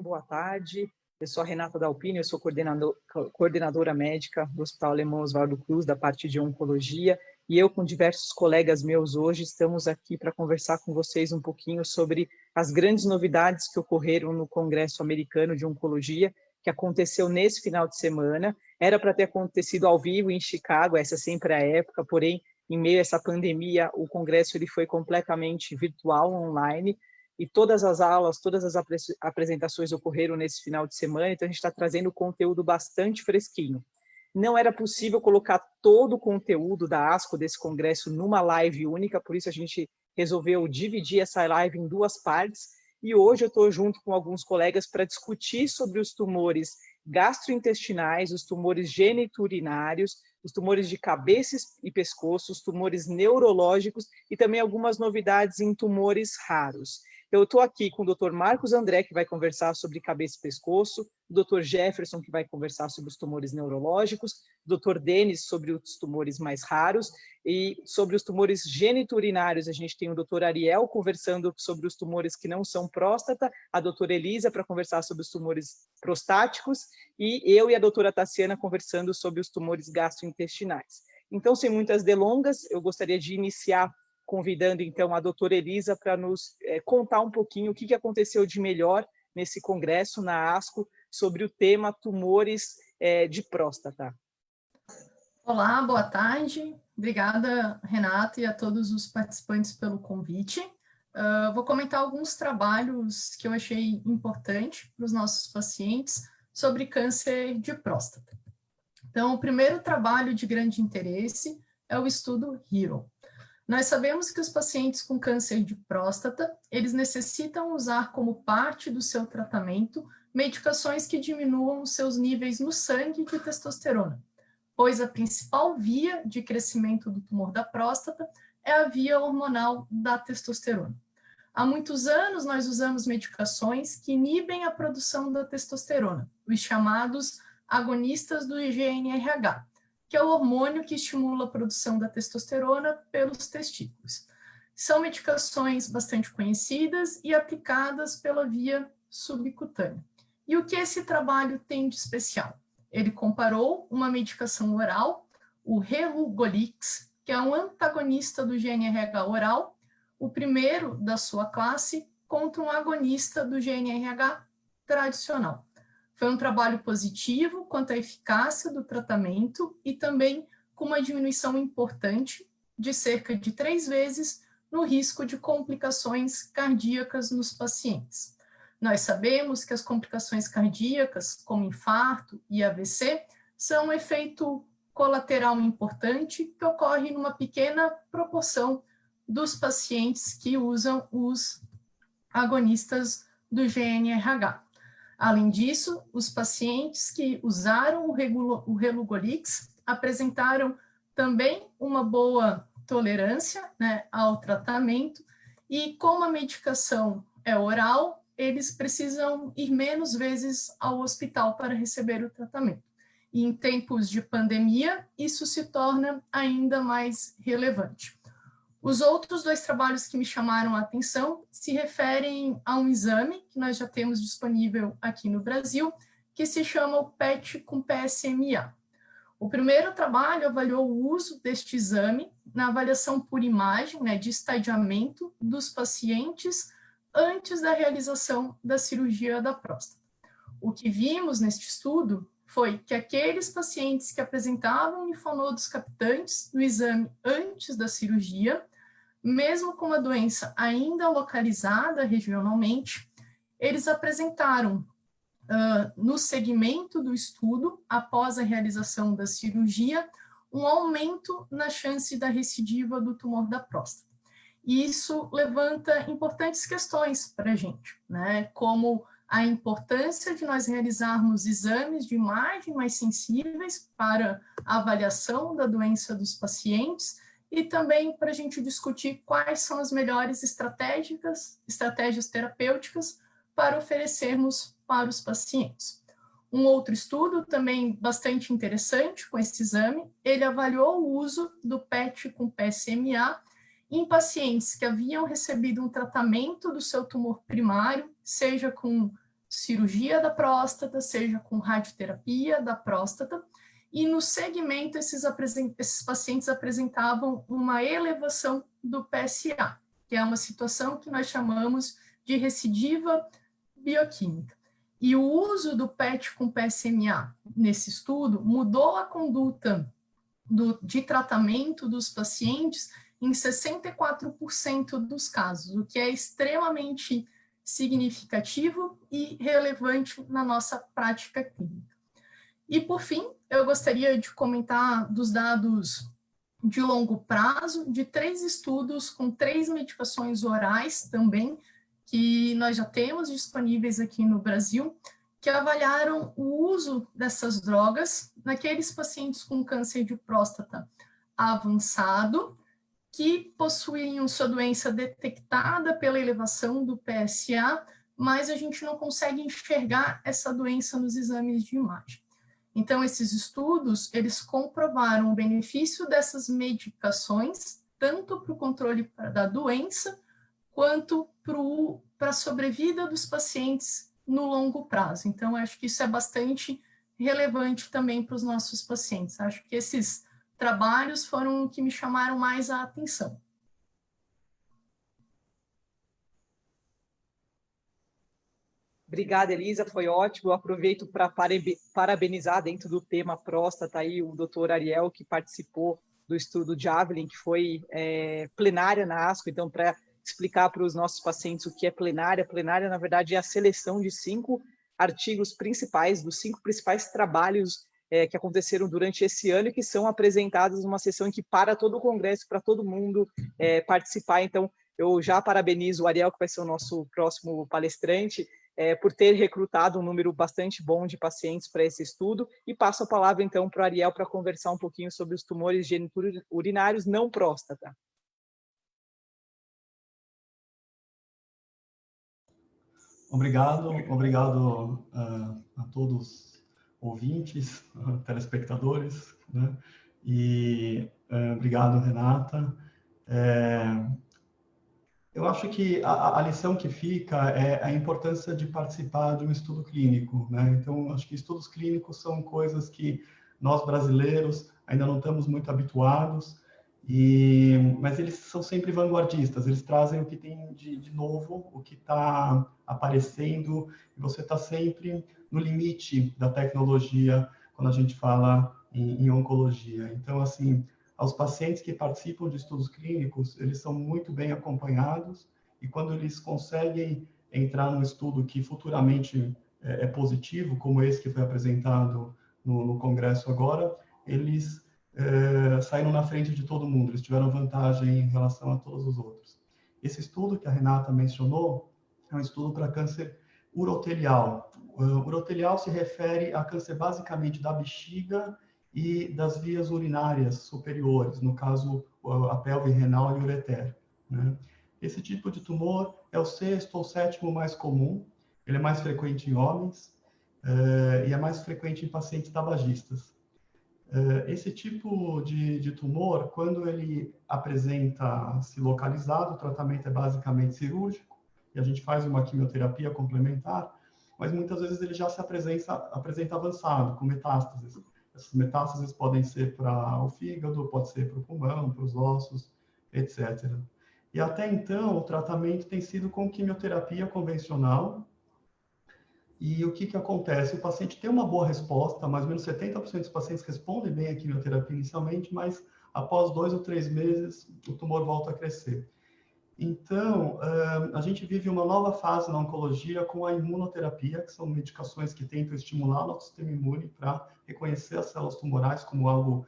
Boa tarde, eu sou a Renata Dalpini, eu sou coordenadora médica do Hospital Alemão Oswaldo Cruz, da parte de oncologia, e eu com diversos colegas meus hoje estamos aqui para conversar com vocês um pouquinho sobre as grandes novidades que ocorreram no Congresso Americano de Oncologia, que aconteceu nesse final de semana. Era para ter acontecido ao vivo em Chicago, essa sempre é a época, porém, em meio a essa pandemia, o congresso ele foi completamente virtual, online, e todas as aulas, todas as apresentações ocorreram nesse final de semana, então a gente está trazendo conteúdo bastante fresquinho. Não era possível colocar todo o conteúdo da ASCO desse congresso numa live única, por isso a gente resolveu dividir essa live em duas partes, e hoje eu estou junto com alguns colegas para discutir sobre os tumores gastrointestinais, os tumores geniturinários, os tumores de cabeça e pescoço, os tumores neurológicos e também algumas novidades em tumores raros. Eu estou aqui com o Dr. Marcos André, que vai conversar sobre cabeça e pescoço, o Dr. Jefferson, que vai conversar sobre os tumores neurológicos, o Dr. Denis sobre os tumores mais raros, e sobre os tumores geniturinários, a gente tem o Dr. Ariel conversando sobre os tumores que não são próstata, a doutora Elisa para conversar sobre os tumores prostáticos, e eu e a doutora Tassiana conversando sobre os tumores gastrointestinais. Então, sem muitas delongas, eu gostaria de iniciar convidando, então, a doutora Elisa para nos contar um pouquinho o que aconteceu de melhor nesse congresso, na ASCO, sobre o tema tumores de próstata. Olá, boa tarde. Obrigada, Renata, e a todos os participantes pelo convite. Vou comentar alguns trabalhos que eu achei importante para os nossos pacientes sobre câncer de próstata. Então, o primeiro trabalho de grande interesse é o estudo HERO. Nós sabemos que os pacientes com câncer de próstata, eles necessitam usar como parte do seu tratamento medicações que diminuam os seus níveis no sangue de testosterona, pois a principal via de crescimento do tumor da próstata é a via hormonal da testosterona. Há muitos anos nós usamos medicações que inibem a produção da testosterona, os chamados agonistas do GnRH, que é o hormônio que estimula a produção da testosterona pelos testículos. São medicações bastante conhecidas e aplicadas pela via subcutânea. E o que esse trabalho tem de especial? Ele comparou uma medicação oral, o Relugolix, que é um antagonista do GnRH oral, o primeiro da sua classe, contra um agonista do GnRH tradicional. Foi um trabalho positivo quanto à eficácia do tratamento e também com uma diminuição importante de cerca de 3 vezes no risco de complicações cardíacas nos pacientes. Nós sabemos que as complicações cardíacas, como infarto e AVC, são um efeito colateral importante que ocorre numa pequena proporção dos pacientes que usam os agonistas do GnRH. Além disso, os pacientes que usaram o Relugolix apresentaram também uma boa tolerância, né, ao tratamento, e como a medicação é oral, eles precisam ir menos vezes ao hospital para receber o tratamento. E em tempos de pandemia, isso se torna ainda mais relevante. Os outros 2 trabalhos que me chamaram a atenção se referem a um exame que nós já temos disponível aqui no Brasil, que se chama o PET com PSMA. O primeiro trabalho avaliou o uso deste exame na avaliação por imagem, né, de estadiamento dos pacientes antes da realização da cirurgia da próstata. O que vimos neste estudo foi que aqueles pacientes que apresentavam linfonodos captantes no exame antes da cirurgia, mesmo com uma doença ainda localizada regionalmente, eles apresentaram, no segmento do estudo, após a realização da cirurgia, um aumento na chance da recidiva do tumor da próstata. E isso levanta importantes questões para a gente, né? Como a importância de nós realizarmos exames de imagem mais sensíveis para a avaliação da doença dos pacientes e também para a gente discutir quais são as melhores estratégias terapêuticas para oferecermos para os pacientes. Um outro estudo também bastante interessante com esse exame, ele avaliou o uso do PET com PSMA em pacientes que haviam recebido um tratamento do seu tumor primário, seja com cirurgia da próstata, seja com radioterapia da próstata, e no segmento esses pacientes apresentavam uma elevação do PSA, que é uma situação que nós chamamos de recidiva bioquímica. E o uso do PET com PSMA nesse estudo mudou a conduta de tratamento dos pacientes em 64% dos casos, o que é extremamente significativo e relevante na nossa prática clínica. E, por fim, eu gostaria de comentar dos dados de longo prazo, de 3 estudos com 3 medicações orais também, que nós já temos disponíveis aqui no Brasil, que avaliaram o uso dessas drogas naqueles pacientes com câncer de próstata avançado, que possuíam sua doença detectada pela elevação do PSA, mas a gente não consegue enxergar essa doença nos exames de imagem. Então, esses estudos, eles comprovaram o benefício dessas medicações, tanto para o controle da doença, quanto para a sobrevida dos pacientes no longo prazo. Então, acho que isso é bastante relevante também para os nossos pacientes. Acho que esses trabalhos foram que me chamaram mais a atenção. Obrigada, Elisa, foi ótimo. Eu aproveito para parabenizar dentro do tema próstata aí o doutor Ariel, que participou do estudo Javelin, que foi plenária na ASCO, então para explicar para os nossos pacientes o que é plenária. Plenária, na verdade, é a seleção de 5 artigos principais, dos 5 principais trabalhos que aconteceram durante esse ano e que são apresentados numa sessão em que para todo o congresso, para todo mundo participar. Então, eu já parabenizo o Ariel, que vai ser o nosso próximo palestrante, por ter recrutado um número bastante bom de pacientes para esse estudo, e passo a palavra, então, para o Ariel para conversar um pouquinho sobre os tumores geniturinários não próstata. Obrigado a todos ouvintes, telespectadores, né? E obrigado, Renata. Eu acho que a lição que fica é a importância de participar de um estudo clínico, né? Então, acho que estudos clínicos são coisas que nós brasileiros ainda não estamos muito habituados, mas eles são sempre vanguardistas, eles trazem o que tem de novo, o que está aparecendo, e você está sempre no limite da tecnologia quando a gente fala em oncologia. Então, assim, aos pacientes que participam de estudos clínicos, eles são muito bem acompanhados, e quando eles conseguem entrar num estudo que futuramente é positivo, como esse que foi apresentado no Congresso agora, eles saíram na frente de todo mundo, eles tiveram vantagem em relação a todos os outros. Esse estudo que a Renata mencionou é um estudo para câncer urotelial. Urotelial se refere a câncer basicamente da bexiga e das vias urinárias superiores, no caso, a pelve renal e o ureter, né? Esse tipo de tumor é o 6º ou 7º mais comum, ele é mais frequente em homens e é mais frequente em pacientes tabagistas. Esse tipo de tumor, quando ele apresenta-se localizado, o tratamento é basicamente cirúrgico, e a gente faz uma quimioterapia complementar, mas muitas vezes ele já se apresenta avançado, com metástases. Essas metástases podem ser para o fígado, pode ser para o pulmão, para os ossos, etc. E até então, o tratamento tem sido com quimioterapia convencional. E o que acontece? O paciente tem uma boa resposta, mais ou menos 70% dos pacientes respondem bem à quimioterapia inicialmente, mas após 2 ou 3 meses, o tumor volta a crescer. Então, a gente vive uma nova fase na oncologia com a imunoterapia, que são medicações que tentam estimular o nosso sistema imune para reconhecer as células tumorais como algo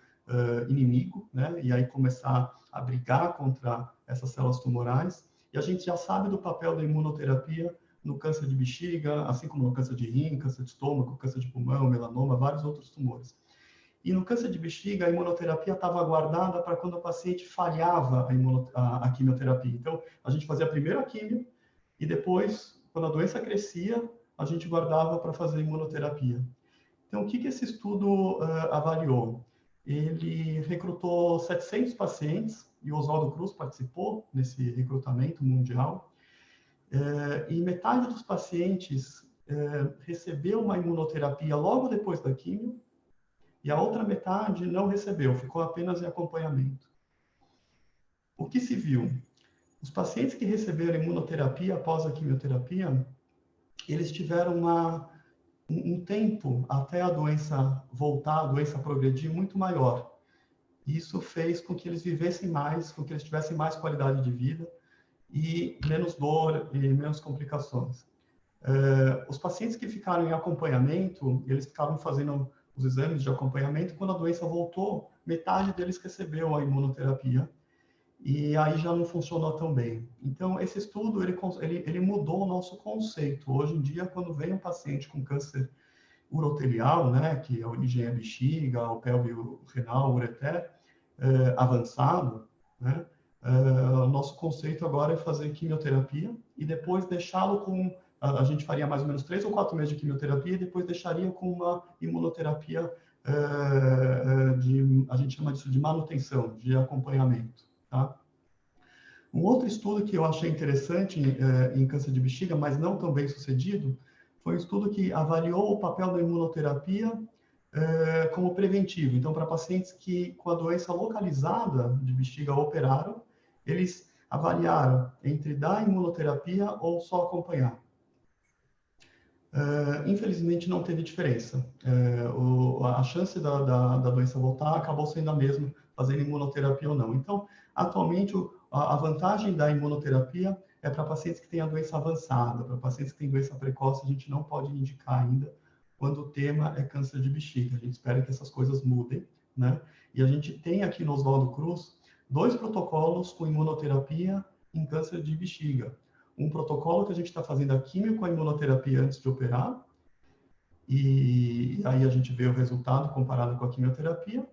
inimigo, né? E aí começar a brigar contra essas células tumorais. E a gente já sabe do papel da imunoterapia no câncer de bexiga, assim como no câncer de rim, câncer de estômago, câncer de pulmão, melanoma, vários outros tumores. E no câncer de bexiga, a imunoterapia estava guardada para quando o paciente falhava a quimioterapia. Então, a gente fazia primeiro a quimio e depois, quando a doença crescia, a gente guardava para fazer a imunoterapia. Então, o que esse estudo avaliou? Ele recrutou 700 pacientes, e o Oswaldo Cruz participou nesse recrutamento mundial, e metade dos pacientes recebeu uma imunoterapia logo depois da quimio, e a outra metade não recebeu, ficou apenas em acompanhamento. O que se viu? Os pacientes que receberam imunoterapia após a quimioterapia, eles tiveram um tempo até a doença voltar, a doença progredir muito maior. Isso fez com que eles vivessem mais, com que eles tivessem mais qualidade de vida e menos dor e menos complicações. Os pacientes que ficaram em acompanhamento, eles ficaram fazendo os exames de acompanhamento, quando a doença voltou, metade deles recebeu a imunoterapia, e aí já não funcionou tão bem. Então, esse estudo, ele mudou o nosso conceito. Hoje em dia, quando vem um paciente com câncer urotelial, né, que a origem é bexiga, o pélvico renal, ureter, avançado, né, o nosso conceito agora é fazer quimioterapia e depois deixá-lo com... A gente faria mais ou menos 3 ou 4 meses de quimioterapia e depois deixaria com uma imunoterapia, a gente chama disso de manutenção, de acompanhamento. Tá? Um outro estudo que eu achei interessante em câncer de bexiga, mas não tão bem sucedido, foi um estudo que avaliou o papel da imunoterapia como preventivo. Então, para pacientes que com a doença localizada de bexiga operaram, eles avaliaram entre dar imunoterapia ou só acompanhar. Infelizmente, não teve diferença. A chance da doença voltar acabou sendo a mesma, fazendo imunoterapia ou não. Então, atualmente, a vantagem da imunoterapia é para pacientes que têm a doença avançada, para pacientes que têm doença precoce, a gente não pode indicar ainda quando o tema é câncer de bexiga. A gente espera que essas coisas mudem, né? E a gente tem aqui no Oswaldo Cruz 2 protocolos com imunoterapia em câncer de bexiga. Um protocolo que a gente está fazendo a quimio com a imunoterapia antes de operar, e aí a gente vê o resultado comparado com a quimioterapia.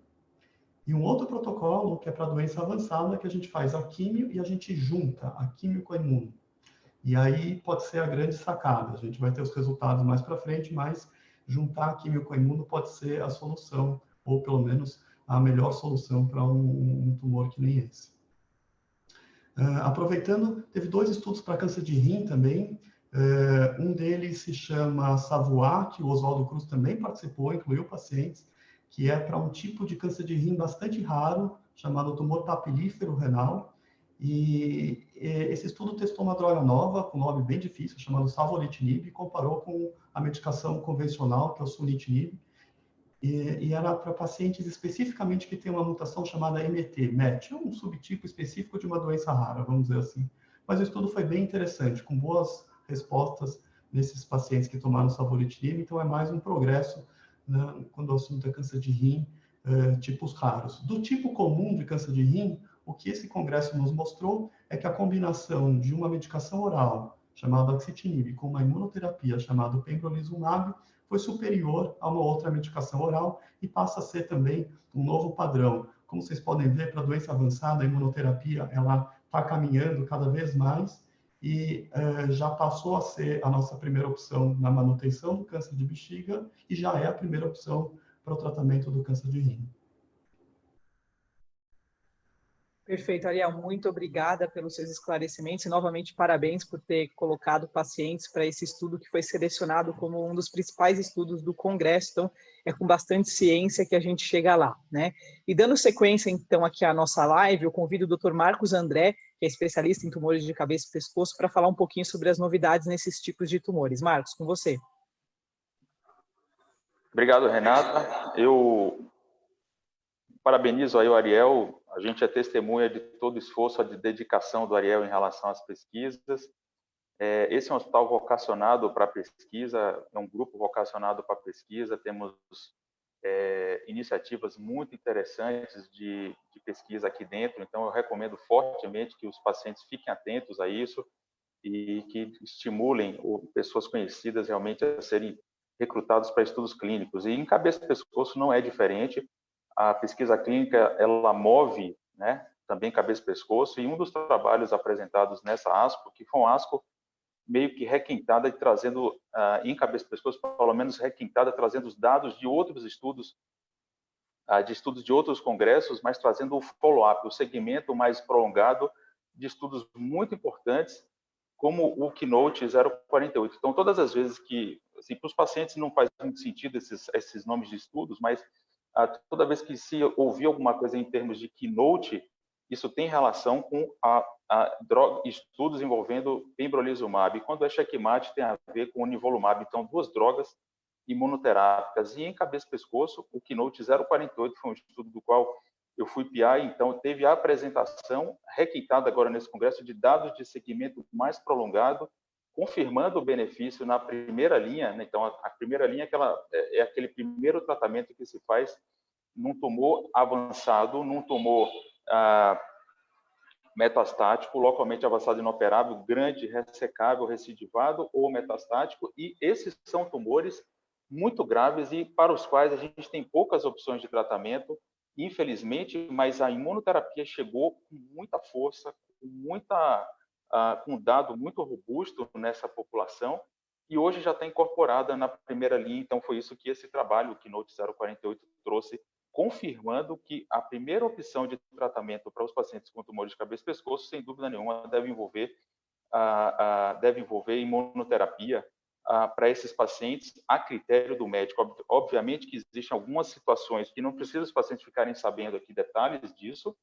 E um outro protocolo que é para doença avançada, que a gente faz a quimio e a gente junta a quimio com a imuno. E aí pode ser a grande sacada. A gente vai ter os resultados mais para frente, mas juntar a quimio com a imuno pode ser a solução, ou pelo menos a melhor solução para um tumor que nem esse. Aproveitando, teve 2 estudos para câncer de rim também. Um deles se chama Savoie, que o Oswaldo Cruz também participou, incluiu pacientes, que é para um tipo de câncer de rim bastante raro, chamado tumor papilífero renal. E esse estudo testou uma droga nova, com nome bem difícil, chamado savolitinib, e comparou com a medicação convencional, que é o sunitinib. E era para pacientes especificamente que têm uma mutação chamada MET, um subtipo específico de uma doença rara, vamos dizer assim. Mas o estudo foi bem interessante, com boas respostas nesses pacientes que tomaram savolitinib, então é mais um progresso, né, quando o assunto é câncer de rim, tipos raros. Do tipo comum de câncer de rim, o que esse congresso nos mostrou é que a combinação de uma medicação oral, chamada axitinib, com uma imunoterapia chamada pembrolizumab, foi superior a uma outra medicação oral e passa a ser também um novo padrão. Como vocês podem ver, para a doença avançada, a imunoterapia ela está caminhando cada vez mais e já passou a ser a nossa primeira opção na manutenção do câncer de bexiga e já é a primeira opção para o tratamento do câncer de rim. Perfeito, Ariel, muito obrigada pelos seus esclarecimentos e novamente parabéns por ter colocado pacientes para esse estudo que foi selecionado como um dos principais estudos do Congresso, então é com bastante ciência que a gente chega lá, né? E dando sequência então aqui à nossa live, eu convido o Dr. Marcos André, que é especialista em tumores de cabeça e pescoço, para falar um pouquinho sobre as novidades nesses tipos de tumores. Marcos, com você. Obrigado, Renata. Eu parabenizo aí o Ariel. A gente é testemunha de todo o esforço, de dedicação do Ariel em relação às pesquisas. Esse é um hospital vocacionado para pesquisa, é um grupo vocacionado para pesquisa. Temos iniciativas muito interessantes de pesquisa aqui dentro, então eu recomendo fortemente que os pacientes fiquem atentos a isso e que estimulem pessoas conhecidas realmente a serem recrutados para estudos clínicos. E em cabeça e pescoço não é diferente. A pesquisa clínica, ela move, né, também cabeça e pescoço, e um dos trabalhos apresentados nessa ASCO, que foi um ASCO meio que requintada e trazendo, em cabeça e pescoço, pelo menos requintada, trazendo os dados de outros estudos, de outros congressos, mas trazendo o follow-up, o segmento mais prolongado de estudos muito importantes, como o Keynote 048. Então, todas as vezes que, assim, para os pacientes não faz muito sentido esses nomes de estudos, mas toda vez que se ouvir alguma coisa em termos de Keynote, isso tem relação com estudos envolvendo pembrolizumab. E quando é checkmate, tem a ver com o nivolumab. Então, duas drogas imunoterápicas. E em cabeça e pescoço, o Keynote 048 foi um estudo do qual eu fui PI, então teve a apresentação requintada agora nesse congresso de dados de segmento mais prolongado, confirmando o benefício na primeira linha, né? Então a primeira linha é aquele primeiro tratamento que se faz num tumor avançado, num tumor metastático, localmente avançado inoperável, grande, ressecável, recidivado ou metastático, e esses são tumores muito graves e para os quais a gente tem poucas opções de tratamento, infelizmente, mas a imunoterapia chegou com muita força, com um dado muito robusto nessa população, e hoje já está incorporada na primeira linha. Então foi isso que esse trabalho, o Keynote 048, trouxe, confirmando que a primeira opção de tratamento para os pacientes com tumores de cabeça e pescoço, sem dúvida nenhuma, deve envolver imunoterapia para esses pacientes a critério do médico. Obviamente que existem algumas situações que não precisa os pacientes ficarem sabendo aqui detalhes disso,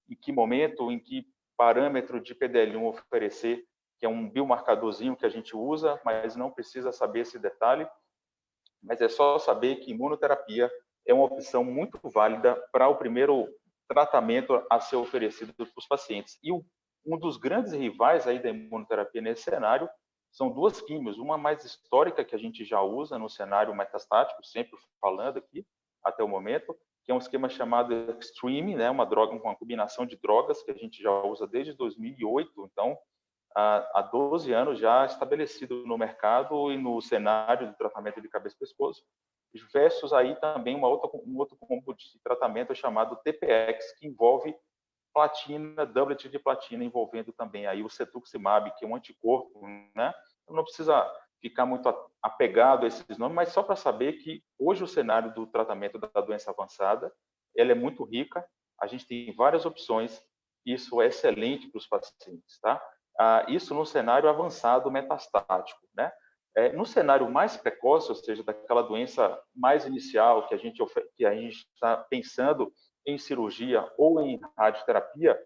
em que momento, em que parâmetro de PDL1 oferecer, que é um biomarcadorzinho que a gente usa, mas não precisa saber esse detalhe, mas é só saber que imunoterapia é uma opção muito válida para o primeiro tratamento a ser oferecido para os pacientes. E um dos grandes rivais aí da imunoterapia nesse cenário são duas químios, uma mais histórica que a gente já usa no cenário metastático, sempre falando aqui até o momento, que é um esquema chamado Extreme, né, uma combinação de drogas que a gente já usa desde 2008, então há 12 anos já estabelecido no mercado e no cenário de tratamento de cabeça e pescoço, versus aí também um outro combo de tratamento chamado TPX, que envolve platina, doublet de platina, envolvendo também aí o cetuximab, que é um anticorpo, né? Não precisa ficar muito apegado a esses nomes, mas só para saber que hoje o cenário do tratamento da doença avançada, ela é muito rica, a gente tem várias opções, isso é excelente para os pacientes, tá? Isso no cenário avançado metastático, né? No cenário mais precoce, ou seja, daquela doença mais inicial que a gente está pensando em cirurgia ou em radioterapia,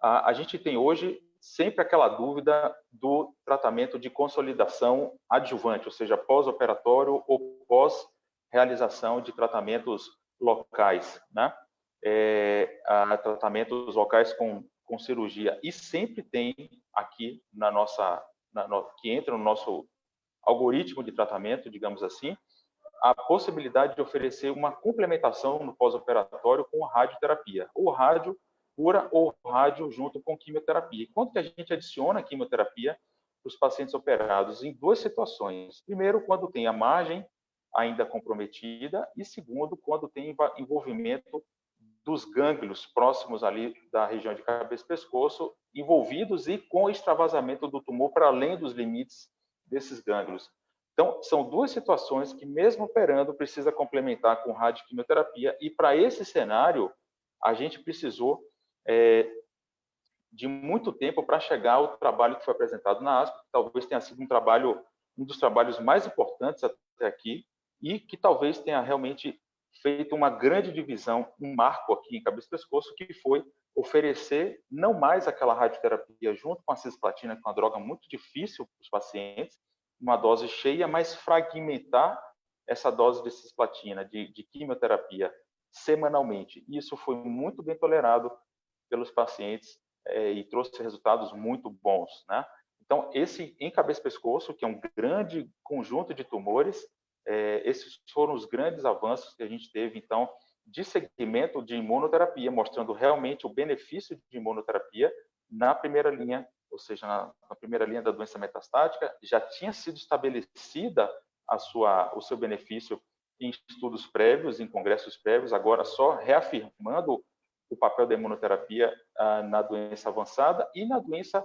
a gente tem hoje sempre aquela dúvida do tratamento de consolidação adjuvante, ou seja, pós-operatório ou pós-realização de tratamentos locais, né? Tratamentos locais com cirurgia. E sempre tem aqui que entra no nosso algoritmo de tratamento, digamos assim, a possibilidade de oferecer uma complementação no pós-operatório com radioterapia, ou rádio pura ou rádio junto com quimioterapia. E quando que a gente adiciona a quimioterapia para os pacientes operados? Em duas situações. Primeiro, quando tem a margem ainda comprometida, e segundo, quando tem envolvimento dos gânglios próximos ali da região de cabeça e pescoço, envolvidos e com extravasamento do tumor para além dos limites desses gânglios. Então, são duas situações que, mesmo operando, precisa complementar com radioquimioterapia, e para esse cenário, a gente precisou de muito tempo para chegar ao trabalho que foi apresentado na ASCO, que talvez tenha sido um dos trabalhos mais importantes até aqui, e que talvez tenha realmente feito uma grande divisão, um marco aqui em cabeça e pescoço, que foi oferecer não mais aquela radioterapia junto com a cisplatina, que é uma droga muito difícil para os pacientes, uma dose cheia, mas fragmentar essa dose de cisplatina, de quimioterapia, semanalmente. E isso foi muito bem tolerado pelos pacientes e trouxe resultados muito bons, né? Então, em cabeça e pescoço, que é um grande conjunto de tumores, esses foram os grandes avanços que a gente teve, então, de segmento de imunoterapia, mostrando realmente o benefício de imunoterapia na primeira linha, ou seja, na primeira linha da doença metastática. Já tinha sido estabelecida o seu benefício em estudos prévios, em congressos prévios, agora só reafirmando o papel da imunoterapia na doença avançada e na doença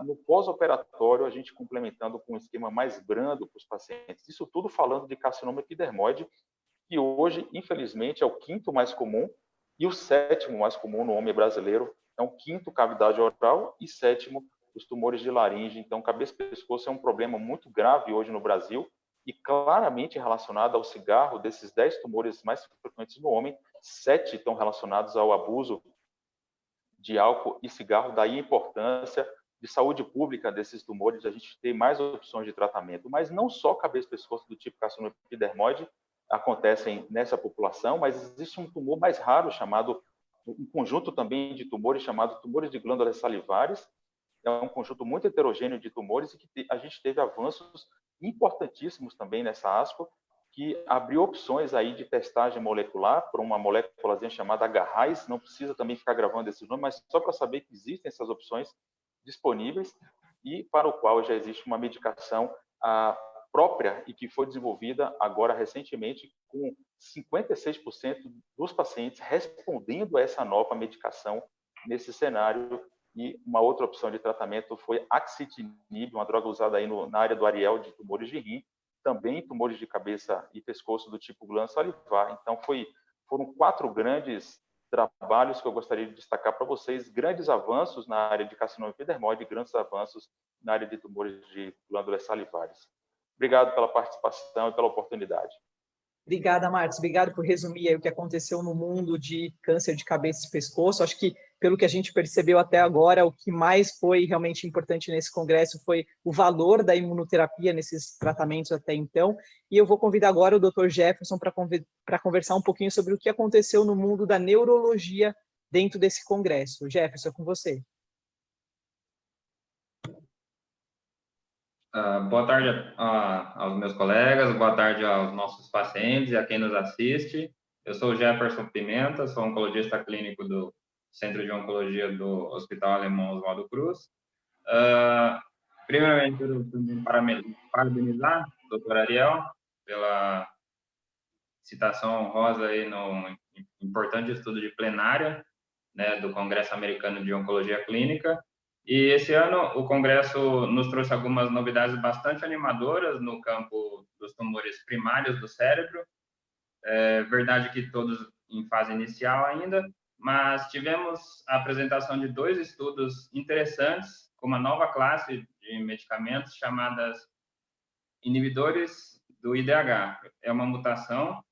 no pós-operatório, a gente complementando com um esquema mais brando para os pacientes. Isso tudo falando de carcinoma epidermoide, que hoje, infelizmente, é o quinto mais comum e o sétimo mais comum no homem brasileiro. Então, quinto, cavidade oral, e sétimo, os tumores de laringe. Então, cabeça e pescoço é um problema muito grave hoje no Brasil e claramente relacionado ao cigarro. Desses 10 tumores mais frequentes no homem, 7 estão relacionados ao abuso de álcool e cigarro. Daí a importância de saúde pública desses tumores, a gente ter mais opções de tratamento. Mas não só cabeça e pescoço do tipo carcinoma epidermoide acontecem nessa população, mas existe um tumor mais raro chamado, um conjunto também de tumores chamado tumores de glândulas salivares. É um conjunto muito heterogêneo de tumores e que a gente teve avanços importantíssimos também nessa ASCO, que abriu opções aí de testagem molecular por uma molécula chamada Agarrais. Não precisa também ficar gravando esses nomes, mas só para saber que existem essas opções disponíveis e para o qual já existe uma medicação própria e que foi desenvolvida agora recentemente com 56% dos pacientes respondendo a essa nova medicação nesse cenário. E uma outra opção de tratamento foi axitinib, uma droga usada aí na área do Ariel de tumores de rim, também tumores de cabeça e pescoço do tipo glândula salivar. Então, foram 4 grandes trabalhos que eu gostaria de destacar para vocês, grandes avanços na área de carcinoma epidermoide, grandes avanços na área de tumores de glândulas salivares. Obrigado pela participação e pela oportunidade. Obrigada, Marcos. Obrigado por resumir aí o que aconteceu no mundo de câncer de cabeça e pescoço. Acho que, pelo que a gente percebeu até agora, o que mais foi realmente importante nesse congresso foi o valor da imunoterapia nesses tratamentos até então. E eu vou convidar agora o Dr. Jefferson para conversar um pouquinho sobre o que aconteceu no mundo da neurologia dentro desse congresso. Jefferson, é com você. Boa tarde aos meus colegas, boa tarde aos nossos pacientes e a quem nos assiste. Eu sou o Jefferson Pimenta, sou oncologista clínico do Centro de Oncologia do Hospital Alemão Oswaldo Cruz. Primeiramente, eu quero parabenizar o Dr. Ariel pela citação honrosa aí no importante estudo de plenária, né, do Congresso Americano de Oncologia Clínica. E esse ano o Congresso nos trouxe algumas novidades bastante animadoras no campo dos tumores primários do cérebro. É verdade que todos em fase inicial ainda, mas tivemos a apresentação de 2 estudos interessantes com uma nova classe de medicamentos chamadas inibidores do IDH. É uma mutação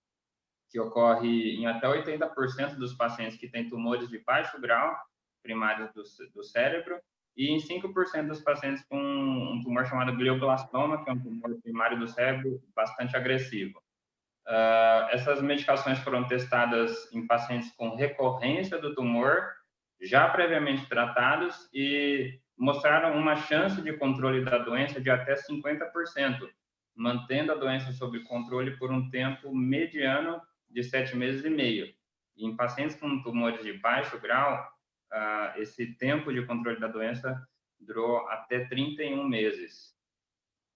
que ocorre em até 80% dos pacientes que têm tumores de baixo grau primários do cérebro, e em 5% dos pacientes com um tumor chamado glioblastoma, que é um tumor primário do cérebro bastante agressivo. Essas medicações foram testadas em pacientes com recorrência do tumor, já previamente tratados, e mostraram uma chance de controle da doença de até 50%, mantendo a doença sob controle por um tempo mediano de 7 meses e meio. E em pacientes com tumores de baixo grau, esse tempo de controle da doença durou até 31 meses.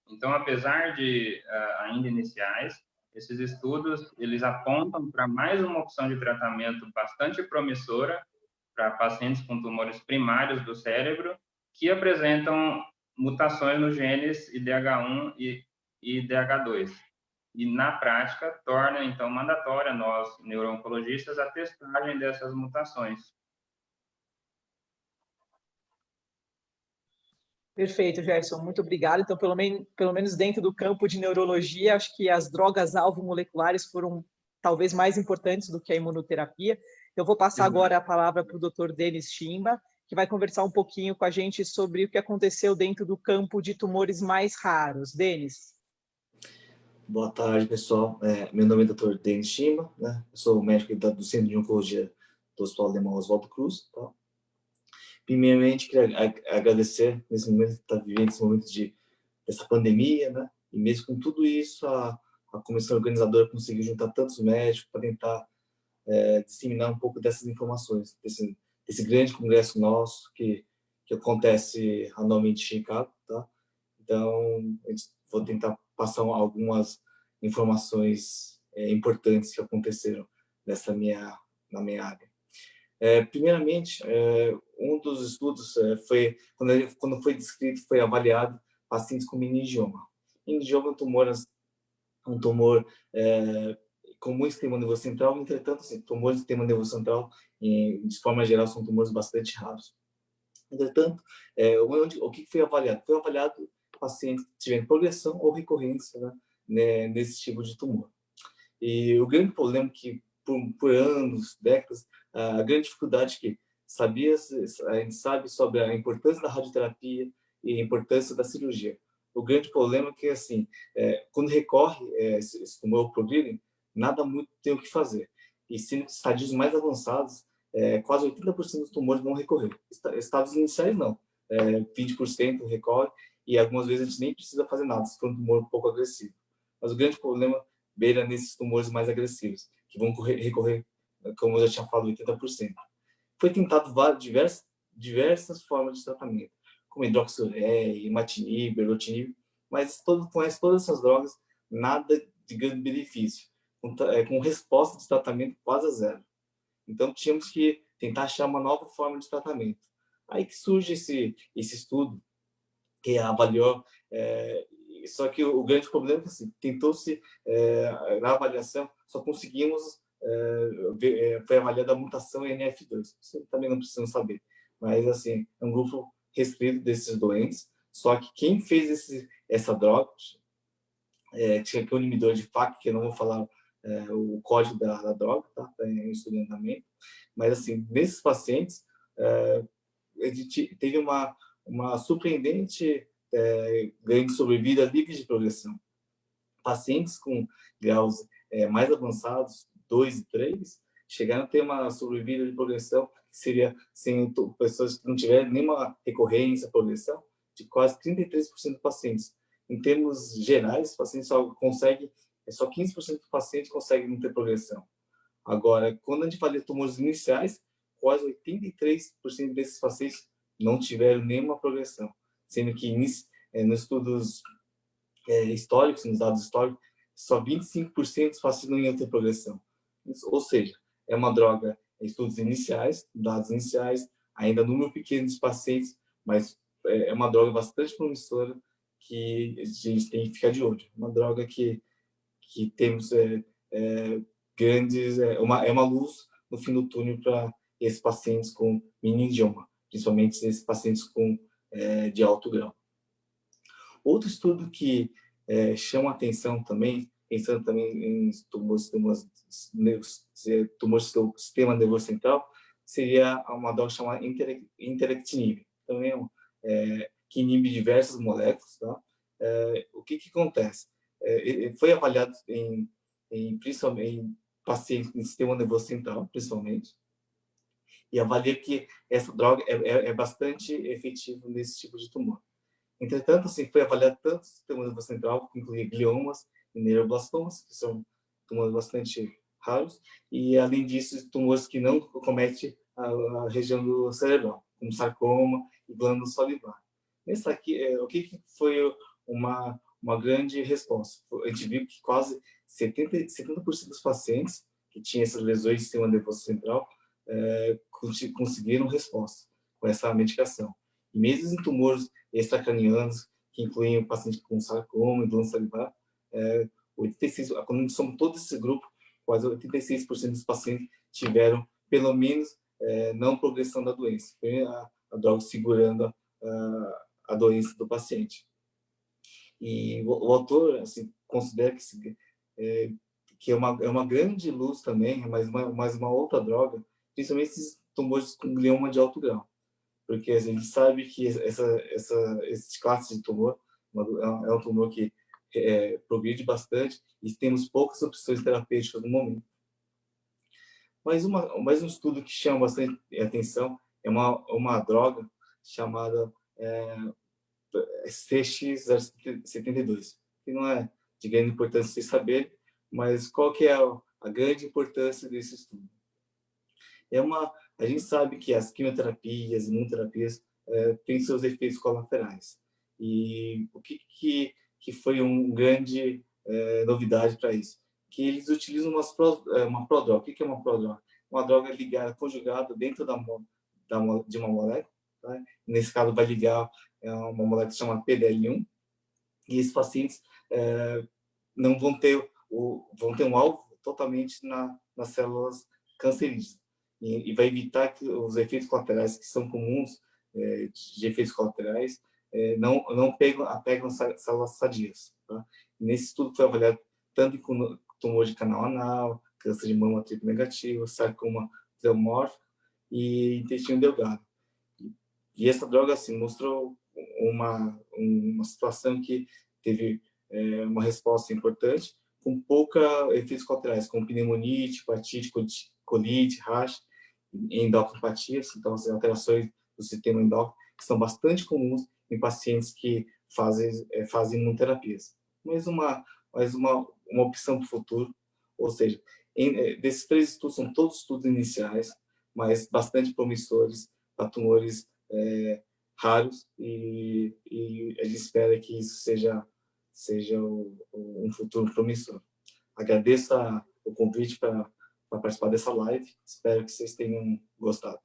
Então, apesar de ainda iniciais, esses estudos eles apontam para mais uma opção de tratamento bastante promissora para pacientes com tumores primários do cérebro que apresentam mutações nos genes IDH1 e IDH2. E, na prática, torna, então, mandatória nós, neuro-oncologistas, a testagem dessas mutações. Perfeito, Gerson, muito obrigado. Então, pelo menos dentro do campo de neurologia, acho que as drogas-alvo moleculares foram talvez mais importantes do que a imunoterapia. Eu vou passar agora a palavra para o Dr. Denis Chimba, que vai conversar um pouquinho com a gente sobre o que aconteceu dentro do campo de tumores mais raros. Denis. Boa tarde, pessoal. Meu nome é Dr. Denis Chimba, né? Eu sou médico do Centro de Oncologia do Hospital Alemão Oswaldo Cruz, tá? Primeiramente, queria agradecer nesse momento, está vivendo esse momento dessa pandemia, né? E mesmo com tudo isso, a comissão organizadora conseguiu juntar tantos médicos para tentar disseminar um pouco dessas informações, desse grande congresso nosso que acontece anualmente em Chicago, tá? Então, vou tentar passar algumas informações importantes que aconteceram na minha área. Primeiramente, um dos estudos foi, quando foi descrito, foi avaliado pacientes com meningioma. Meningioma é um tumor comum no sistema nervoso central, entretanto, assim, tumores do sistema nervoso central, de forma geral, são tumores bastante raros. Entretanto, o que foi avaliado? Foi avaliado pacientes que tiveram progressão ou recorrência, nesse tipo de tumor. E o grande problema é que, por anos, décadas, a grande dificuldade é que a gente sabe sobre a importância da radioterapia e a importância da cirurgia. O grande problema é que, assim, quando recorre esse tumor progride, nada muito tem o que fazer. E sendo que estadios mais avançados, quase 80% dos tumores vão recorrer. Estados iniciais, não. 20% recorre e algumas vezes a gente nem precisa fazer nada, se for um tumor um pouco agressivo. Mas o grande problema beira nesses tumores mais agressivos, que vão recorrer, como eu já tinha falado, 80%. Foi tentado diversas formas de tratamento, como hidroxiluré, imatinib, erlotinib, mas com todas essas drogas, nada de grande benefício, com resposta de tratamento quase a zero. Então, tínhamos que tentar achar uma nova forma de tratamento. Aí que surge esse estudo, que avaliou, só que o grande problema é que assim, tentou-se, na avaliação, só conseguimos foi avaliada a mutação NF2. Isso também não precisamos saber. Mas, assim, é um grupo restrito desses doentes, só que quem fez essa droga, tinha aqui um inibidor de FAK, que eu não vou falar o código da droga, tá? Está em estudo em andamento. Mas, assim, nesses pacientes, teve uma surpreendente ganho de sobrevida livre de progressão. Pacientes com graus mais avançados, 2 e 3, chegaram a ter uma sobrevida de progressão, que seria sem pessoas que não tiverem nenhuma recorrência, progressão, de quase 33% dos pacientes. Em termos gerais, os pacientes só 15% dos pacientes conseguem não ter progressão. Agora, quando a gente fala de tumores iniciais, quase 83% desses pacientes não tiveram nenhuma progressão, sendo que nos estudos históricos, nos dados históricos, só 25% dos pacientes não iam ter progressão. Ou seja, é uma droga em estudos iniciais, dados iniciais, ainda número pequeno de pacientes, mas é uma droga bastante promissora que a gente tem que ficar de olho. Uma droga que temos grandes... É uma luz no fim do túnel para esses pacientes com meningioma, principalmente esses pacientes de alto grau. Outro estudo que chama atenção também, pensando também em tumores do sistema nervoso central, seria uma droga chamada interectinib, também que inibe diversas moléculas. Tá? O que acontece? Foi avaliado principalmente em pacientes com sistema nervoso central, principalmente, e avalia que essa droga é bastante efetiva nesse tipo de tumor. Entretanto, assim, foi avaliado tanto o sistema nervoso central, que inclui gliomas e neuroblastomas, que são tumores bastante raros, e, além disso, tumores que não cometem a região do cerebral, como sarcoma e glândula salivar. Nesse aqui, o que foi uma grande resposta? A gente viu que quase 70% dos pacientes que tinham essas lesões do sistema nervoso central conseguiram resposta com essa medicação. E mesmo em tumores extracranianos, que incluem o paciente com sarcoma e glândula salivar, 86, quando somos todo esse grupo, quase 86% dos pacientes tiveram, pelo menos, não progressão da doença. Foi a droga segurando a doença do paciente. E o autor assim, considera que é uma grande luz também, mas uma outra droga, principalmente esses tumores com glioma de alto grau. Porque a gente sabe que esse classe de tumor é um tumor que progride bastante e temos poucas opções terapêuticas no momento. Mais um estudo que chama bastante atenção é uma droga chamada CX072, que não é de grande importância vocês saberem, mas qual que é a grande importância desse estudo? A gente sabe que as quimioterapias, imunoterapias, têm seus efeitos colaterais. E o que foi uma grande novidade para isso? Que eles utilizam uma prodroga. O que é uma prodroga? Uma droga ligada, conjugada dentro de uma molécula. Tá? Nesse caso, vai ligar uma molécula chamada PDL1. E esses pacientes não vão ter um alvo totalmente nas células cancerígenas. E vai evitar que os efeitos colaterais que são comuns de efeitos colaterais, não apegam células sadias. Tá? Nesse estudo foi avaliado tanto em tumor de canal anal, câncer de mama triplo negativo, sarcoma pleomórfico e intestino delgado. E essa droga assim, mostrou uma situação que teve uma resposta importante, com pouca efeitos colaterais, como pneumonite, hepatite, colite, rash, endocrinopatias, então as alterações do sistema endócrino, que são bastante comuns em pacientes que fazem imunoterapias. Mas uma opção para o futuro, ou seja, desses 3 estudos, são todos estudos iniciais, mas bastante promissores para tumores raros, e a gente espera que isso seja um futuro promissor. Agradeço o convite para participar dessa live, espero que vocês tenham gostado.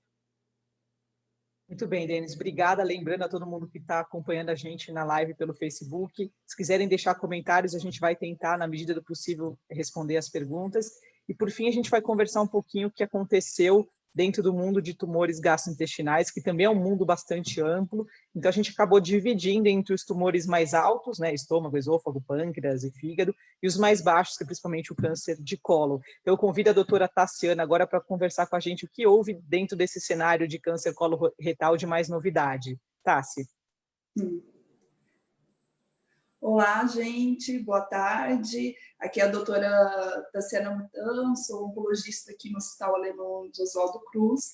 Muito bem, Denis, obrigada. Lembrando a todo mundo que está acompanhando a gente na live pelo Facebook, se quiserem deixar comentários, a gente vai tentar, na medida do possível, responder as perguntas. E, por fim, a gente vai conversar um pouquinho o que aconteceu dentro do mundo de tumores gastrointestinais, que também é um mundo bastante amplo. Então, a gente acabou dividindo entre os tumores mais altos, né, estômago, esôfago, pâncreas e fígado, e os mais baixos, que é principalmente o câncer de cólon. Então, eu convido a doutora Tassiana agora para conversar com a gente o que houve dentro desse cenário de câncer coloretal de mais novidade. Tassi. Olá, gente, boa tarde. Aqui é a doutora Tassiana Mutão, sou oncologista aqui no Hospital Alemão de Oswaldo Cruz.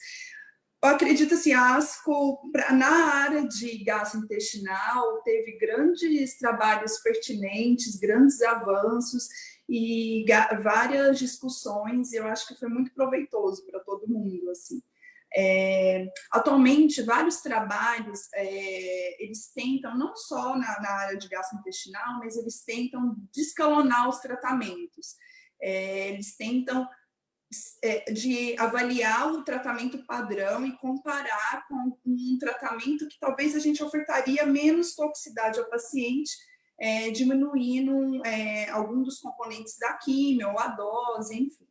Eu acredito assim, a ASCO, na área de gastrointestinal, teve grandes trabalhos pertinentes, grandes avanços e várias discussões, e eu acho que foi muito proveitoso para todo mundo, assim. Atualmente, vários trabalhos, eles tentam, não só na área de gastrointestinal, mas eles tentam descalonar os tratamentos. Eles tentam de avaliar o tratamento padrão e comparar com um tratamento que talvez a gente ofertaria menos toxicidade ao paciente, diminuindo algum dos componentes da quimio, ou a dose, enfim.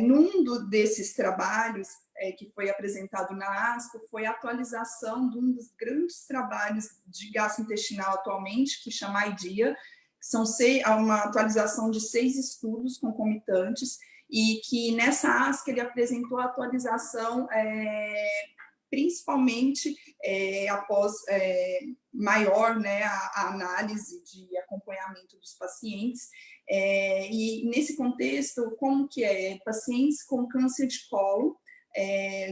Num desses trabalhos que foi apresentado na ASCO, foi a atualização de um dos grandes trabalhos de gastrointestinal atualmente, que chama IDEA, que são uma atualização de 6 estudos concomitantes, e que nessa ASCO ele apresentou a atualização principalmente após maior, né, a análise de acompanhamento dos pacientes, e nesse contexto, como que pacientes com câncer de colo,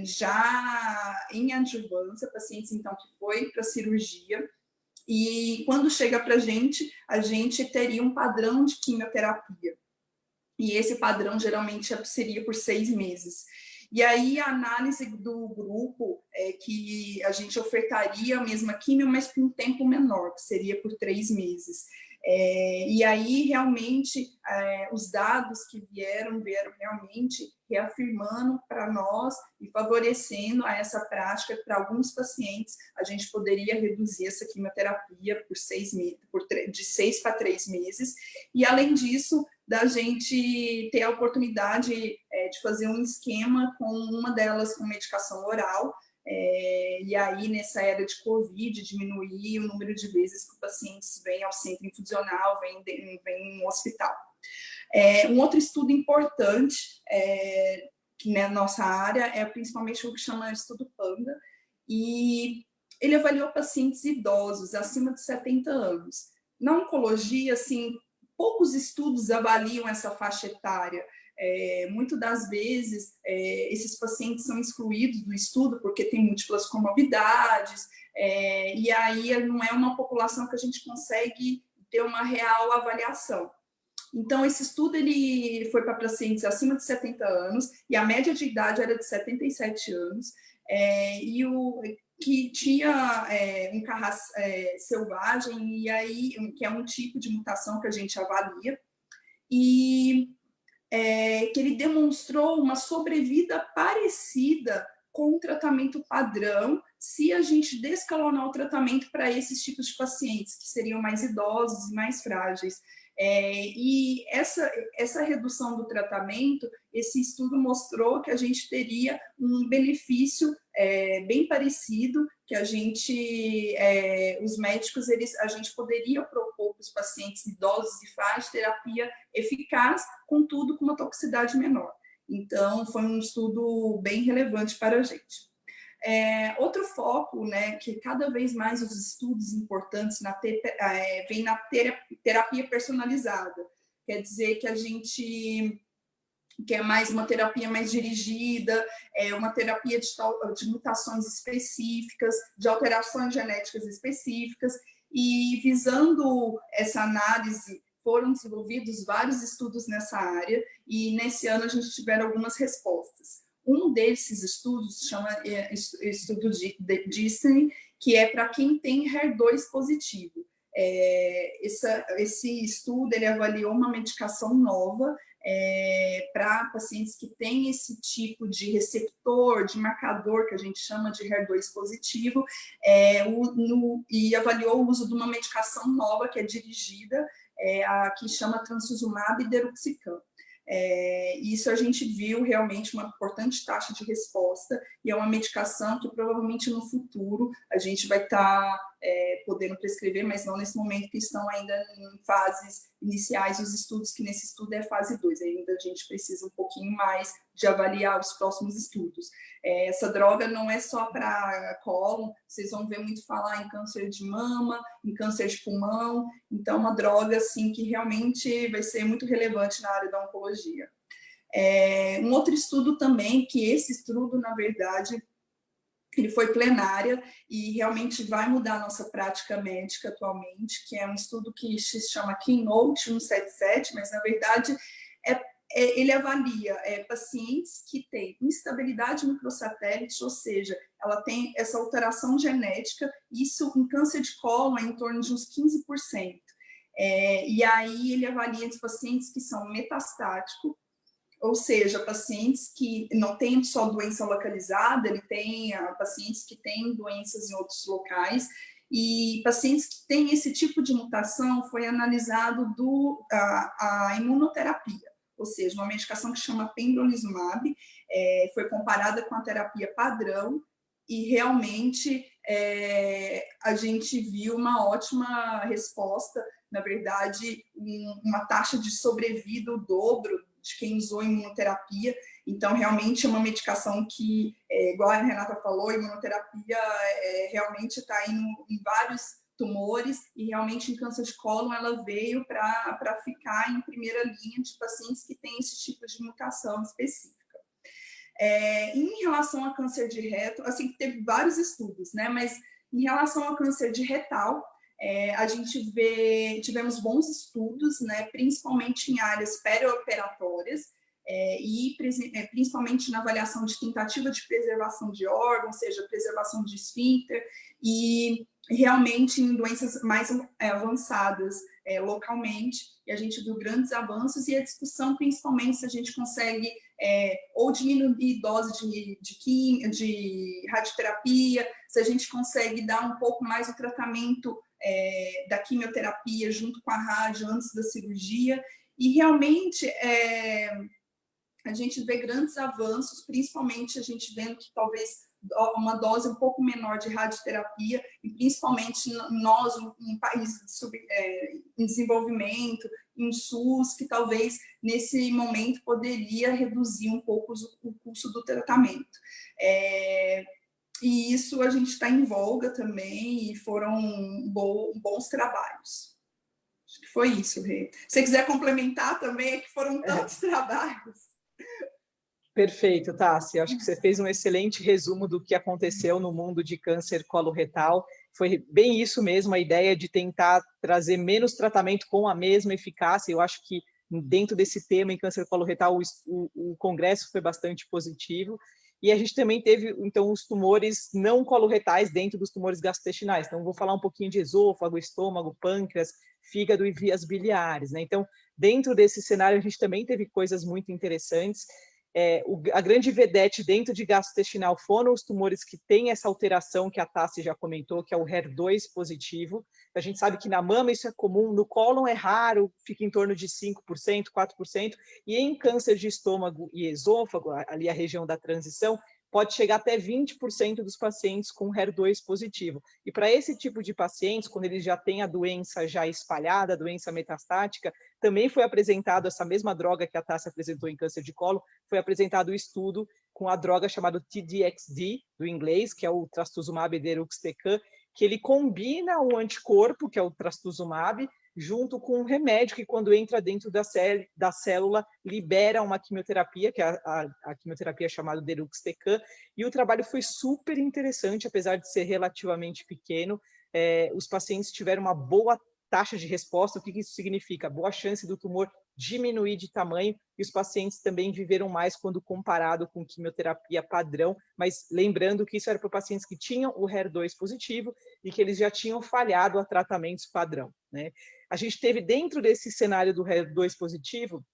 já em adjuvância, pacientes então que foi para cirurgia, e quando chega para a gente teria um padrão de quimioterapia, e esse padrão geralmente seria por 6 meses. E aí a análise do grupo que a gente ofertaria a mesma quimio, mas por um tempo menor, que seria por 3 meses. E aí, realmente, os dados que vieram realmente reafirmando para nós e favorecendo a essa prática para alguns pacientes, a gente poderia reduzir essa quimioterapia por 6 meses, de 6 para 3 meses, e além disso, da gente ter a oportunidade de fazer um esquema com uma delas com medicação oral, e aí, nessa era de Covid, diminuir o número de vezes que os pacientes vêm ao centro infusional, vêm no hospital. Um outro estudo importante na nossa área é principalmente o que chama de estudo PANDA, e ele avaliou pacientes idosos, acima de 70 anos. Na oncologia, assim, poucos estudos avaliam essa faixa etária. Muitas das vezes, esses pacientes são excluídos do estudo porque tem múltiplas comorbidades, e aí não é uma população que a gente consegue ter uma real avaliação. Então, esse estudo ele foi para pacientes acima de 70 anos, e a média de idade era de 77 anos, e que tinha um carrasco selvagem, e aí, que é um tipo de mutação que a gente avalia, e que ele demonstrou uma sobrevida parecida com o tratamento padrão, se a gente descalonar o tratamento para esses tipos de pacientes, que seriam mais idosos e mais frágeis. E essa redução do tratamento, esse estudo mostrou que a gente teria um benefício bem parecido, que os médicos, a gente poderia propor para os pacientes idosos e frágeis terapia eficaz, contudo com uma toxicidade menor. Então, foi um estudo bem relevante para a gente. Outro foco, né, que cada vez mais os estudos importantes vem na terapia personalizada. Quer dizer que a gente quer mais uma terapia mais dirigida, uma terapia de mutações específicas, de alterações genéticas específicas, e visando essa análise, foram desenvolvidos vários estudos nessa área, e nesse ano a gente tiveram algumas respostas. Um desses estudos chama estudo de Destiny, que é para quem tem HER2 positivo. Esse estudo ele avaliou uma medicação nova para pacientes que têm esse tipo de receptor, de marcador, que a gente chama de HER2 positivo, e avaliou o uso de uma medicação nova que é dirigida, que chama Trastuzumab deruxtecan. Isso a gente viu realmente uma importante taxa de resposta, e é uma medicação que provavelmente no futuro a gente vai estar podendo prescrever, mas não nesse momento, que estão ainda em fases iniciais, os estudos, que nesse estudo é fase 2, ainda a gente precisa um pouquinho mais de avaliar os próximos estudos. Essa droga não é só para cólon, vocês vão ver muito falar em câncer de mama, em câncer de pulmão, então é uma droga assim, que realmente vai ser muito relevante na área da oncologia. Um outro estudo também, que esse estudo, na verdade, ele foi plenária e realmente vai mudar a nossa prática médica atualmente, que é um estudo que se chama Keynote 177, mas na verdade ele avalia pacientes que têm instabilidade microsatélite, ou seja, ela tem essa alteração genética, isso em câncer de cólon é em torno de uns 15%. E aí ele avalia os pacientes que são metastáticos, ou seja, pacientes que não têm só doença localizada, ele tem pacientes que têm doenças em outros locais, e pacientes que têm esse tipo de mutação foi analisado a imunoterapia, ou seja, uma medicação que chama pembrolizumab, foi comparada com a terapia padrão, e realmente a gente viu uma ótima resposta, na verdade, uma taxa de sobrevida o dobro de quem usou imunoterapia. Então, realmente é uma medicação que, igual a Renata falou, a imunoterapia realmente está indo em vários tumores, e realmente em câncer de cólon ela veio para ficar em primeira linha de pacientes que têm esse tipo de mutação específica. Em relação a câncer de reto, assim, teve vários estudos, né? Mas em relação ao câncer de retal, a gente tivemos bons estudos, né, principalmente em áreas perioperatórias, e principalmente na avaliação de tentativa de preservação de órgãos, ou seja, preservação de esfíncter, e realmente em doenças mais avançadas localmente, e a gente viu grandes avanços, e a discussão principalmente se a gente consegue ou diminuir dose de radioterapia, se a gente consegue dar um pouco mais o tratamento da quimioterapia junto com a rádio antes da cirurgia, e realmente a gente vê grandes avanços, principalmente a gente vendo que talvez uma dose um pouco menor de radioterapia, e principalmente nós, um país em desenvolvimento, em SUS, que talvez nesse momento poderia reduzir um pouco o custo do tratamento. E isso a gente está em voga também, e foram bons trabalhos. Acho que foi isso, Rê. Se você quiser complementar também, é que foram tantos trabalhos. Perfeito, Tassi. Acho que você fez um excelente resumo do que aconteceu no mundo de câncer coloretal. Foi bem isso mesmo, a ideia de tentar trazer menos tratamento com a mesma eficácia. Eu acho que dentro desse tema em câncer coloretal o congresso foi bastante positivo. E a gente também teve, então, os tumores não coloretais dentro dos tumores gastrointestinais. Então, vou falar um pouquinho de esôfago, estômago, pâncreas, fígado e vias biliares, né? Então, dentro desse cenário, a gente também teve coisas muito interessantes. a grande vedete dentro de gastrointestinal foram os tumores que têm essa alteração que a Tassi já comentou, que é o HER2 positivo. A gente sabe que na mama isso é comum, no cólon é raro, fica em torno de 5%, 4%, e em câncer de estômago e esôfago, ali a região da transição, pode chegar até 20% dos pacientes com HER2 positivo. E para esse tipo de pacientes, quando eles já têm a doença já espalhada, a doença metastática, também foi apresentado essa mesma droga que a Tassi apresentou em câncer de colo, foi apresentado um estudo com a droga chamada T-DXd, do inglês, que é o trastuzumab deruxtecan, que ele combina o anticorpo, que é o trastuzumab, junto com um remédio que, quando entra dentro da célula, libera uma quimioterapia, que é a quimioterapia chamada deruxtecan, e o trabalho foi super interessante, apesar de ser relativamente pequeno. Os pacientes tiveram uma boa taxa de resposta. O que isso significa? Boa chance do tumor diminuir de tamanho, e os pacientes também viveram mais quando comparado com quimioterapia padrão, mas lembrando que isso era para pacientes que tinham o HER2 positivo e que eles já tinham falhado a tratamentos padrão, né? A gente teve, dentro desse cenário do HER2 positivo,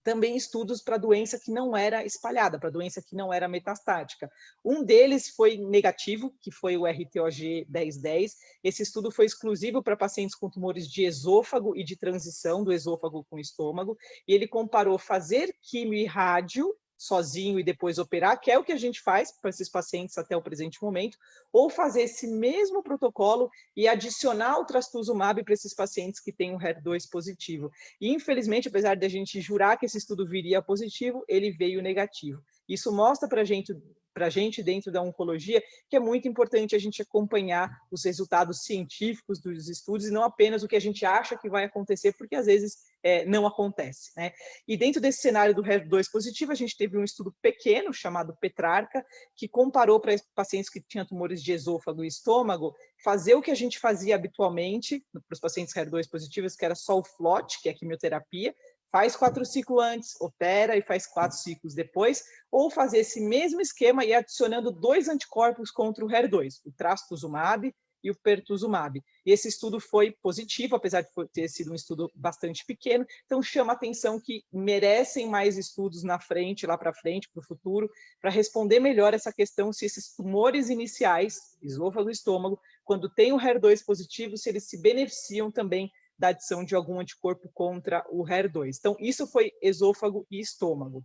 também estudos para doença que não era espalhada, para doença que não era metastática. Um deles foi negativo, que foi o RTOG 1010. Esse estudo foi exclusivo para pacientes com tumores de esôfago e de transição do esôfago com estômago, e ele comparou fazer quimio e rádio sozinho e depois operar, que é o que a gente faz para esses pacientes até o presente momento, ou fazer esse mesmo protocolo e adicionar o trastuzumab para esses pacientes que têm um HER2 positivo. E, infelizmente, apesar de a gente jurar que esse estudo viria positivo, ele veio negativo. Isso mostra para a gente, dentro da oncologia, que é muito importante a gente acompanhar os resultados científicos dos estudos e não apenas o que a gente acha que vai acontecer, porque às vezes não acontece, né? E dentro desse cenário do HER2 positivo, a gente teve um estudo pequeno, chamado Petrarca, que comparou para pacientes que tinham tumores de esôfago e estômago, fazer o que a gente fazia habitualmente para os pacientes HER2 positivos, que era só o FLOT, que é a quimioterapia, faz 4 ciclos antes, opera e faz 4 ciclos depois, ou fazer esse mesmo esquema e adicionando 2 anticorpos contra o HER2, o trastuzumab e o pertuzumab. E esse estudo foi positivo, apesar de ter sido um estudo bastante pequeno, então chama a atenção que merecem mais estudos na frente, lá para frente, para o futuro, para responder melhor essa questão se esses tumores iniciais, esôfago e estômago, quando tem o HER2 positivo, se eles se beneficiam também da adição de algum anticorpo contra o HER2. Então, isso foi esôfago e estômago.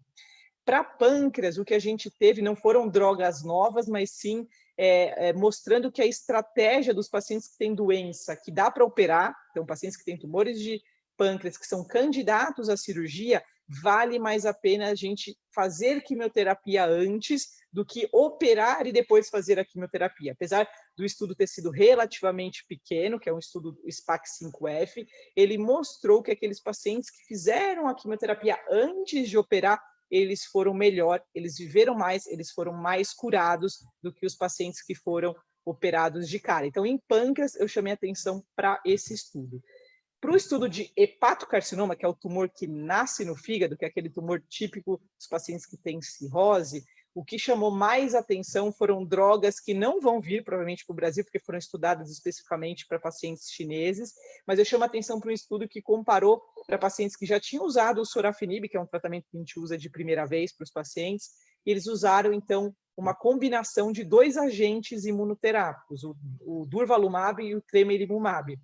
Para pâncreas, o que a gente teve não foram drogas novas, mas sim mostrando que a estratégia dos pacientes que têm doença, que dá para operar, então pacientes que têm tumores de pâncreas, que são candidatos à cirurgia, vale mais a pena a gente fazer quimioterapia antes do que operar e depois fazer a quimioterapia. Apesar do estudo ter sido relativamente pequeno, que é um estudo do SPAC-5F, ele mostrou que aqueles pacientes que fizeram a quimioterapia antes de operar, eles foram melhor, eles viveram mais, eles foram mais curados do que os pacientes que foram operados de cara. Então, em pâncreas, eu chamei atenção para esse estudo. Para o estudo de hepatocarcinoma, que é o tumor que nasce no fígado, que é aquele tumor típico dos pacientes que têm cirrose, o que chamou mais atenção foram drogas que não vão vir, provavelmente, para o Brasil, porque foram estudadas especificamente para pacientes chineses, mas eu chamo a atenção para um estudo que comparou para pacientes que já tinham usado o sorafenib, que é um tratamento que a gente usa de primeira vez para os pacientes, e eles usaram, então, uma combinação de 2 agentes imunoterápicos, o durvalumab e o tremelimumab.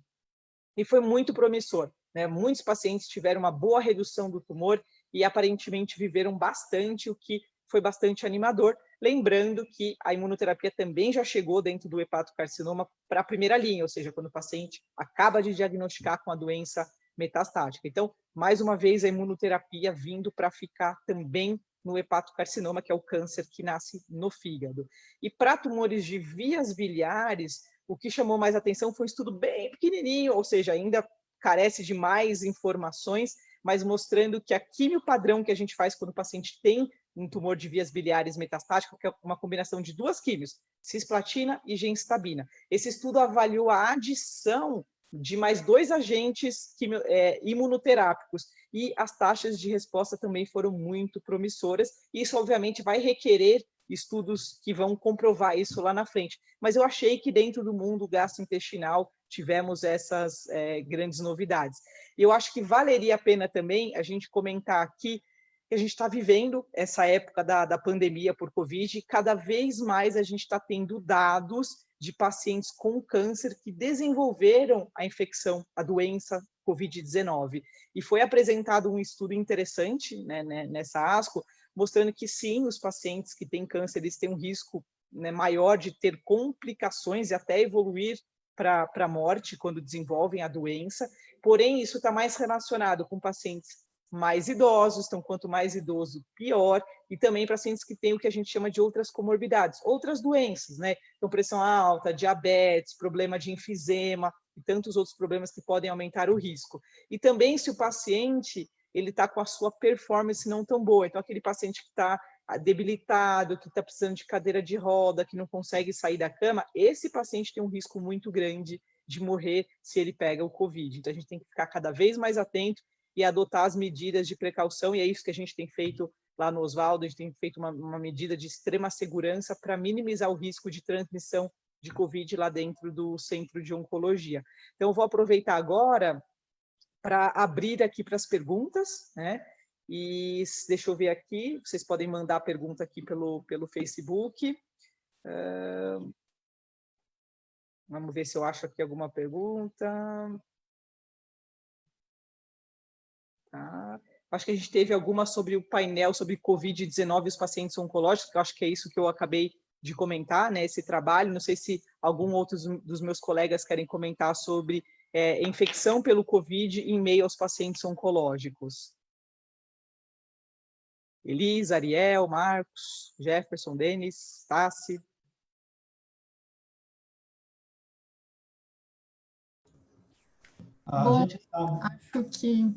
E foi muito promissor, né? Muitos pacientes tiveram uma boa redução do tumor e aparentemente viveram bastante, o que foi bastante animador, lembrando que a imunoterapia também já chegou dentro do hepatocarcinoma para a primeira linha, ou seja, quando o paciente acaba de diagnosticar com a doença metastática. Então, mais uma vez, a imunoterapia vindo para ficar também no hepatocarcinoma, que é o câncer que nasce no fígado. E para tumores de vias biliares, o que chamou mais atenção foi um estudo bem pequenininho, ou seja, ainda carece de mais informações, mas mostrando que a quimio padrão que a gente faz quando o paciente tem um tumor de vias biliares metastático, que é uma combinação de 2 químios, cisplatina e gemcitabina. Esse estudo avaliou a adição de mais 2 agentes imunoterápicos, e as taxas de resposta também foram muito promissoras. Isso, obviamente, vai requerer estudos que vão comprovar isso lá na frente. Mas eu achei que dentro do mundo gastrointestinal tivemos essas grandes novidades. E eu acho que valeria a pena também a gente comentar aqui que a gente está vivendo essa época da pandemia por Covid e cada vez mais a gente está tendo dados de pacientes com câncer que desenvolveram a infecção, a doença Covid-19. E foi apresentado um estudo interessante, né, nessa ASCO, mostrando que sim, os pacientes que têm câncer, eles têm um risco, né, maior de ter complicações e até evoluir para a morte quando desenvolvem a doença, porém isso está mais relacionado com pacientes mais idosos, então quanto mais idoso, pior, e também pacientes que têm o que a gente chama de outras comorbidades, outras doenças, né? Então pressão alta, diabetes, problema de enfisema e tantos outros problemas que podem aumentar o risco. E também se o paciente ele está com a sua performance não tão boa, então aquele paciente que está debilitado, que está precisando de cadeira de roda, que não consegue sair da cama, esse paciente tem um risco muito grande de morrer se ele pega o Covid. Então a gente tem que ficar cada vez mais atento e adotar as medidas de precaução, e é isso que a gente tem feito lá no Oswaldo, a gente tem feito uma medida de extrema segurança para minimizar o risco de transmissão de Covid lá dentro do Centro de Oncologia. Então, eu vou aproveitar agora para abrir aqui para as perguntas, né? E deixa eu ver aqui, vocês podem mandar a pergunta aqui pelo Facebook. Vamos ver se eu acho aqui alguma pergunta. Tá. Acho que a gente teve alguma sobre o painel sobre Covid-19 e os pacientes oncológicos, que eu acho que é isso que eu acabei de comentar, né, esse trabalho. Não sei se algum outro dos meus colegas querem comentar sobre infecção pelo Covid em meio aos pacientes oncológicos. Elisa, Ariel, Marcos, Jefferson, Denis, Tassi. Bom, acho que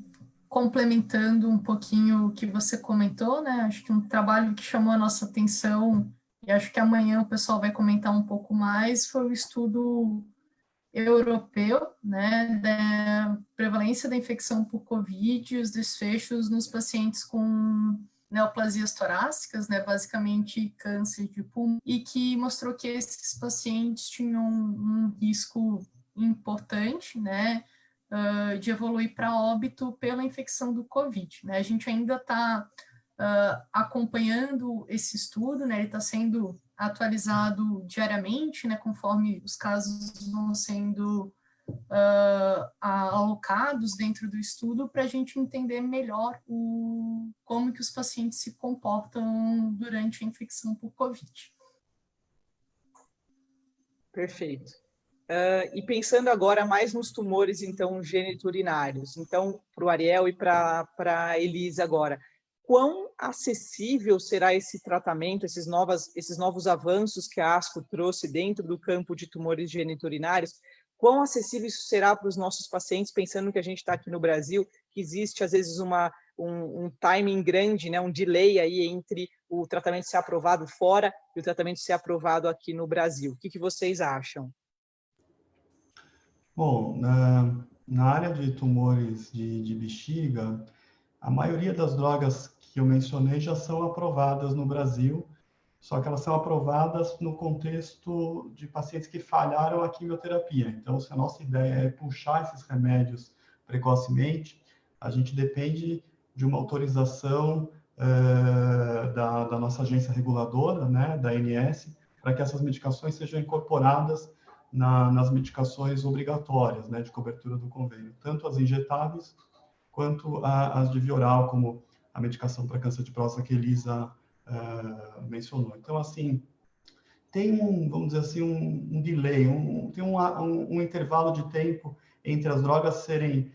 complementando um pouquinho o que você comentou, né? Acho que um trabalho que chamou a nossa atenção, e acho que amanhã o pessoal vai comentar um pouco mais, foi o estudo europeu, né, da prevalência da infecção por Covid e os desfechos nos pacientes com neoplasias torácicas, né, basicamente câncer de pulmão, e que mostrou que esses pacientes tinham um risco importante, né, de evoluir para óbito pela infecção do Covid, né. A gente ainda está acompanhando esse estudo, né, ele está sendo atualizado diariamente, né, conforme os casos vão sendo alocados dentro do estudo, para a gente entender melhor como que os pacientes se comportam durante a infecção por Covid. Perfeito. E pensando agora mais nos tumores, então, geniturinários, então, para o Ariel e para a Elisa agora, quão acessível será esse tratamento, esses novos avanços que a ASCO trouxe dentro do campo de tumores geniturinários, quão acessível isso será para os nossos pacientes, pensando que a gente está aqui no Brasil, que existe, às vezes, um timing grande, né, um delay aí entre o tratamento ser aprovado fora e o tratamento ser aprovado aqui no Brasil. O que vocês acham? Bom, na área de tumores de bexiga, a maioria das drogas que eu mencionei já são aprovadas no Brasil, só que elas são aprovadas no contexto de pacientes que falharam a quimioterapia. Então, se a nossa ideia é puxar esses remédios precocemente, a gente depende de uma autorização da nossa agência reguladora, né, da ANS, para que essas medicações sejam incorporadas nas medicações obrigatórias, né, de cobertura do convênio, tanto as injetáveis quanto as de via oral, como a medicação para câncer de próstata que a Elisa mencionou. Então, assim, tem vamos dizer assim, um delay, tem um intervalo de tempo entre as drogas serem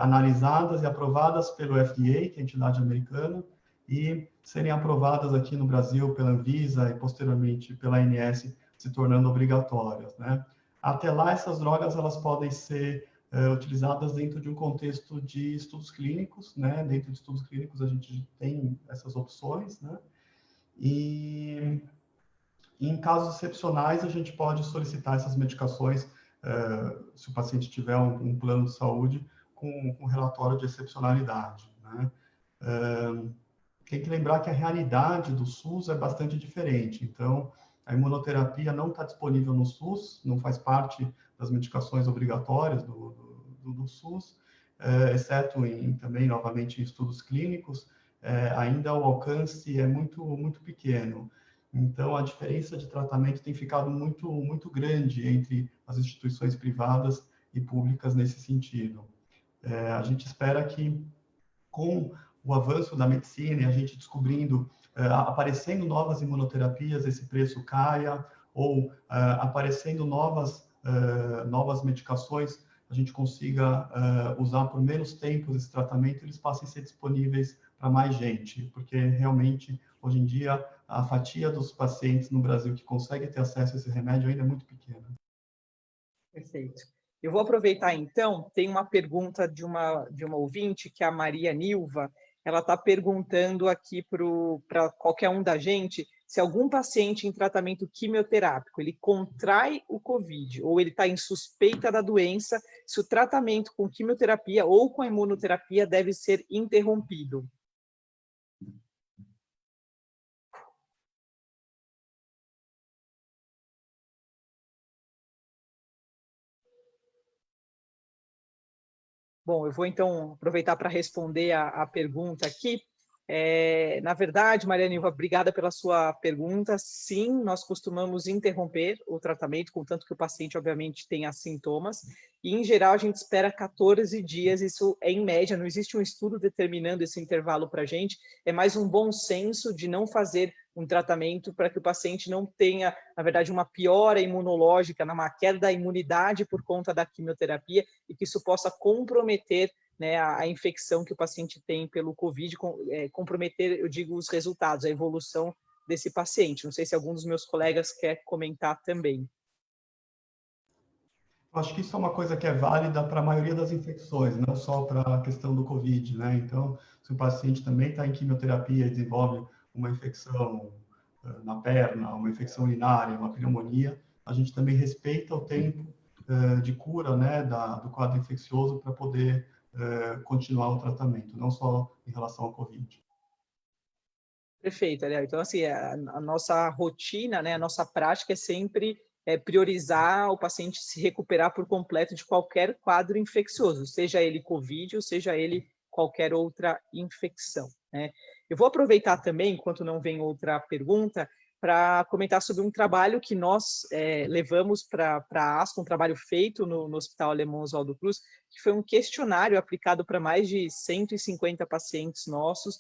analisadas e aprovadas pelo FDA, que é a entidade americana, e serem aprovadas aqui no Brasil pela Anvisa e posteriormente pela ANS, se tornando obrigatórias, né? Até lá, essas drogas elas podem ser utilizadas dentro de um contexto de estudos clínicos, né? Dentro de estudos clínicos a gente tem essas opções, né? E em casos excepcionais a gente pode solicitar essas medicações se o paciente tiver um plano de saúde com relatório de excepcionalidade, né? Tem que lembrar que a realidade do SUS é bastante diferente. Então, a imunoterapia não está disponível no SUS, não faz parte das medicações obrigatórias do SUS, exceto também, novamente, em estudos clínicos. ainda o alcance é muito pequeno. Então, a diferença de tratamento tem ficado muito grande entre as instituições privadas e públicas nesse sentido. A gente espera que, com o avanço da medicina e a gente descobrindo, aparecendo novas imunoterapias, esse preço caia, ou aparecendo novas medicações, a gente consiga usar por menos tempo esse tratamento, eles passem a ser disponíveis para mais gente, porque realmente, hoje em dia, a fatia dos pacientes no Brasil que consegue ter acesso a esse remédio ainda é muito pequena. Perfeito. Eu vou aproveitar, então, tem uma pergunta de uma ouvinte, que é a Maria Nilva. Ela está perguntando aqui para qualquer um da gente se algum paciente em tratamento quimioterápico ele contrai o COVID ou ele está em suspeita da doença, se o tratamento com quimioterapia ou com a imunoterapia deve ser interrompido. Bom, eu vou então aproveitar para responder a pergunta aqui. Na verdade, Maria Nilva, obrigada pela sua pergunta. Sim, nós costumamos interromper o tratamento, contanto que o paciente, obviamente, tenha sintomas. E, em geral, a gente espera 14 dias, isso é em média, não existe um estudo determinando esse intervalo para a gente, é mais um bom senso de não fazer um tratamento para que o paciente não tenha, na verdade, uma piora imunológica, uma queda da imunidade por conta da quimioterapia e que isso possa comprometer, né, a infecção que o paciente tem pelo COVID, comprometer, eu digo, os resultados, a evolução desse paciente. Não sei se algum dos meus colegas quer comentar também. Eu acho que isso é uma coisa que é válida para a maioria das infecções, não só para a questão do COVID, né? Então, se o paciente também está em quimioterapia e desenvolve uma infecção na perna, uma infecção urinária, uma pneumonia, a gente também respeita o tempo de cura, né, do quadro infeccioso para poder continuar o tratamento, não só em relação ao COVID. Perfeito, Ariel. Então, assim, a nossa rotina, né, a nossa prática é sempre priorizar o paciente se recuperar por completo de qualquer quadro infeccioso, seja ele COVID ou seja ele qualquer outra infecção, né? Eu vou aproveitar também, enquanto não vem outra pergunta, para comentar sobre um trabalho que nós levamos para a ASCO, um trabalho feito no Hospital Alemão Oswaldo Cruz, que foi um questionário aplicado para mais de 150 pacientes nossos,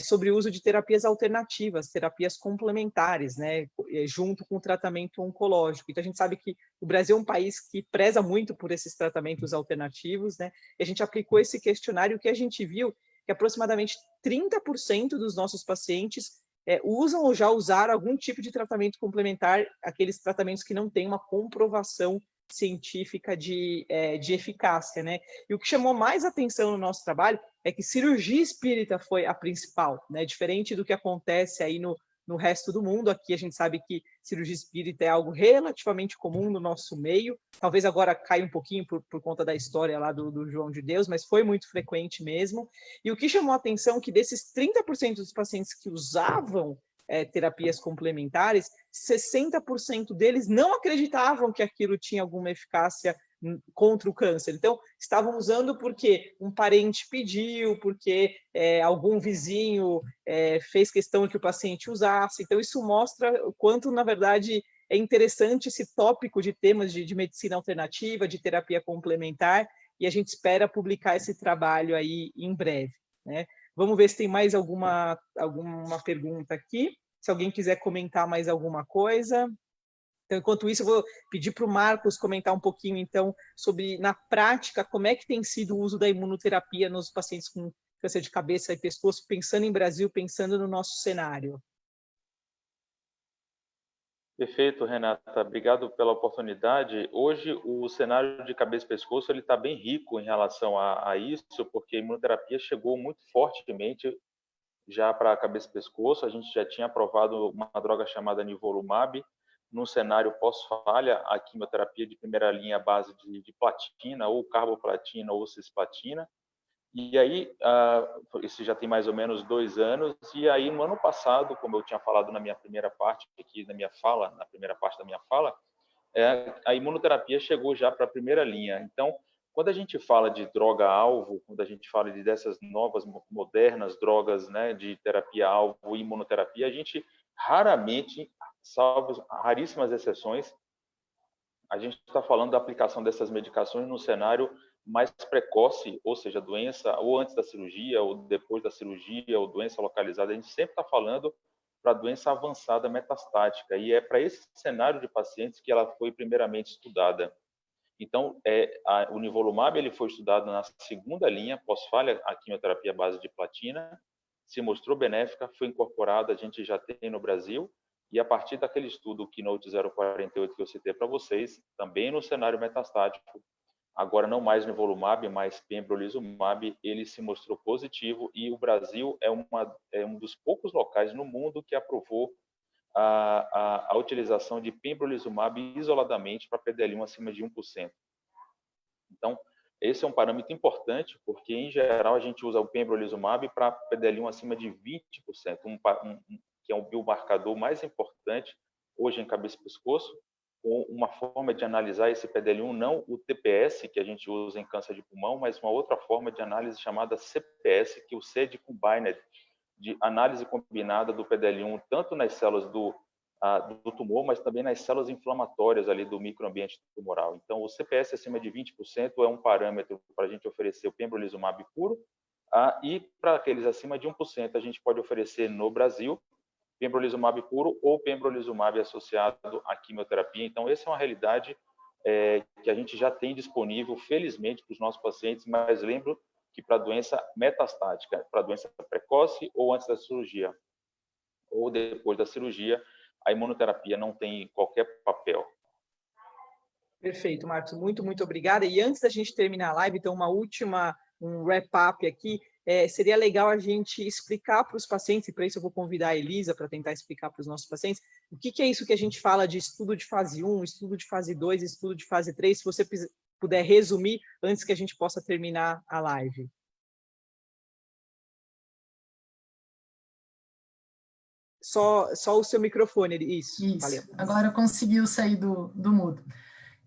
sobre o uso de terapias alternativas, terapias complementares, né, junto com o tratamento oncológico. Então, a gente sabe que o Brasil é um país que preza muito por esses tratamentos alternativos, né, e a gente aplicou esse questionário, o que a gente viu que aproximadamente 30% dos nossos pacientes usam ou já usaram algum tipo de tratamento complementar, aqueles tratamentos que não têm uma comprovação científica de eficácia, né? E o que chamou mais atenção no nosso trabalho é que cirurgia espírita foi a principal, né? Diferente do que acontece aí no resto do mundo. Aqui a gente sabe que cirurgia espírita é algo relativamente comum no nosso meio, talvez agora caia um pouquinho por conta da história lá do João de Deus, mas foi muito frequente mesmo. E o que chamou a atenção é que desses 30% dos pacientes que usavam terapias complementares, 60% deles não acreditavam que aquilo tinha alguma eficácia contra o câncer. Então, estavam usando porque um parente pediu, porque algum vizinho fez questão que o paciente usasse. Então, isso mostra o quanto, na verdade, é interessante esse tópico de temas de medicina alternativa, de terapia complementar, e a gente espera publicar esse trabalho aí em breve, né? Vamos ver se tem mais alguma pergunta aqui, se alguém quiser comentar mais alguma coisa. Então, enquanto isso, eu vou pedir para o Marcos comentar um pouquinho, então, sobre, na prática, como é que tem sido o uso da imunoterapia nos pacientes com câncer de cabeça e pescoço, pensando em Brasil, pensando no nosso cenário. Perfeito, Renata. Obrigado pela oportunidade. Hoje, o cenário de cabeça e pescoço ele está bem rico em relação a isso, porque a imunoterapia chegou muito fortemente já para a cabeça e pescoço. A gente já tinha aprovado uma droga chamada nivolumab, num cenário pós-falha, a quimioterapia de primeira linha à base de platina, ou carboplatina, ou cisplatina. E aí, isso já tem mais ou menos 2 anos, e aí no ano passado, como eu tinha falado na minha primeira parte aqui, na primeira parte da minha fala, a imunoterapia chegou já para a primeira linha. Então, Quando a gente fala de droga-alvo, quando a gente fala dessas novas, modernas drogas, né, de terapia-alvo, imunoterapia, a gente raramente, salvo raríssimas exceções, a gente está falando da aplicação dessas medicações no cenário mais precoce, ou seja, doença ou antes da cirurgia, ou depois da cirurgia, ou doença localizada. A gente sempre está falando para doença avançada metastática, e é para esse cenário de pacientes que ela foi primeiramente estudada. Então, o nivolumab ele foi estudado na segunda linha, pós-falha, a quimioterapia à base de platina, se mostrou benéfica, foi incorporada, a gente já tem no Brasil, e a partir daquele estudo, o Keynote 048 que eu citei para vocês, também no cenário metastático, agora não mais nivolumab, mas pembrolizumab, ele se mostrou positivo, e o Brasil é um dos poucos locais no mundo que aprovou a utilização de pembrolizumab isoladamente para PDL1 acima de 1%. Então, esse é um parâmetro importante, porque, em geral, a gente usa o pembrolizumab para PDL1 acima de 20%, que é um biomarcador mais importante hoje em cabeça e pescoço, com uma forma de analisar esse PDL1, não o TPS, que a gente usa em câncer de pulmão, mas uma outra forma de análise chamada CPS, que é o C de Combined, de análise combinada do PDL1, tanto nas células do tumor, mas também nas células inflamatórias ali do microambiente tumoral. Então, o CPS acima de 20% é um parâmetro para a gente oferecer o pembrolizumab puro, e para aqueles acima de 1%, a gente pode oferecer no Brasil pembrolizumab puro ou pembrolizumab associado à quimioterapia. Então, essa é uma realidade que a gente já tem disponível, felizmente, para os nossos pacientes, mas lembro que para doença metastática, para doença precoce ou antes da cirurgia, ou depois da cirurgia, a imunoterapia não tem qualquer papel. Perfeito, Marcos. Muito, muito obrigada. E antes da gente terminar a live, então, um wrap-up aqui. Seria legal a gente explicar para os pacientes, e para isso eu vou convidar a Elisa para tentar explicar para os nossos pacientes, o que é isso que a gente fala de estudo de fase 1, estudo de fase 2, estudo de fase 3, se você puder resumir antes que a gente possa terminar a live. Só o seu microfone, isso. Valeu. Agora conseguiu sair do mudo.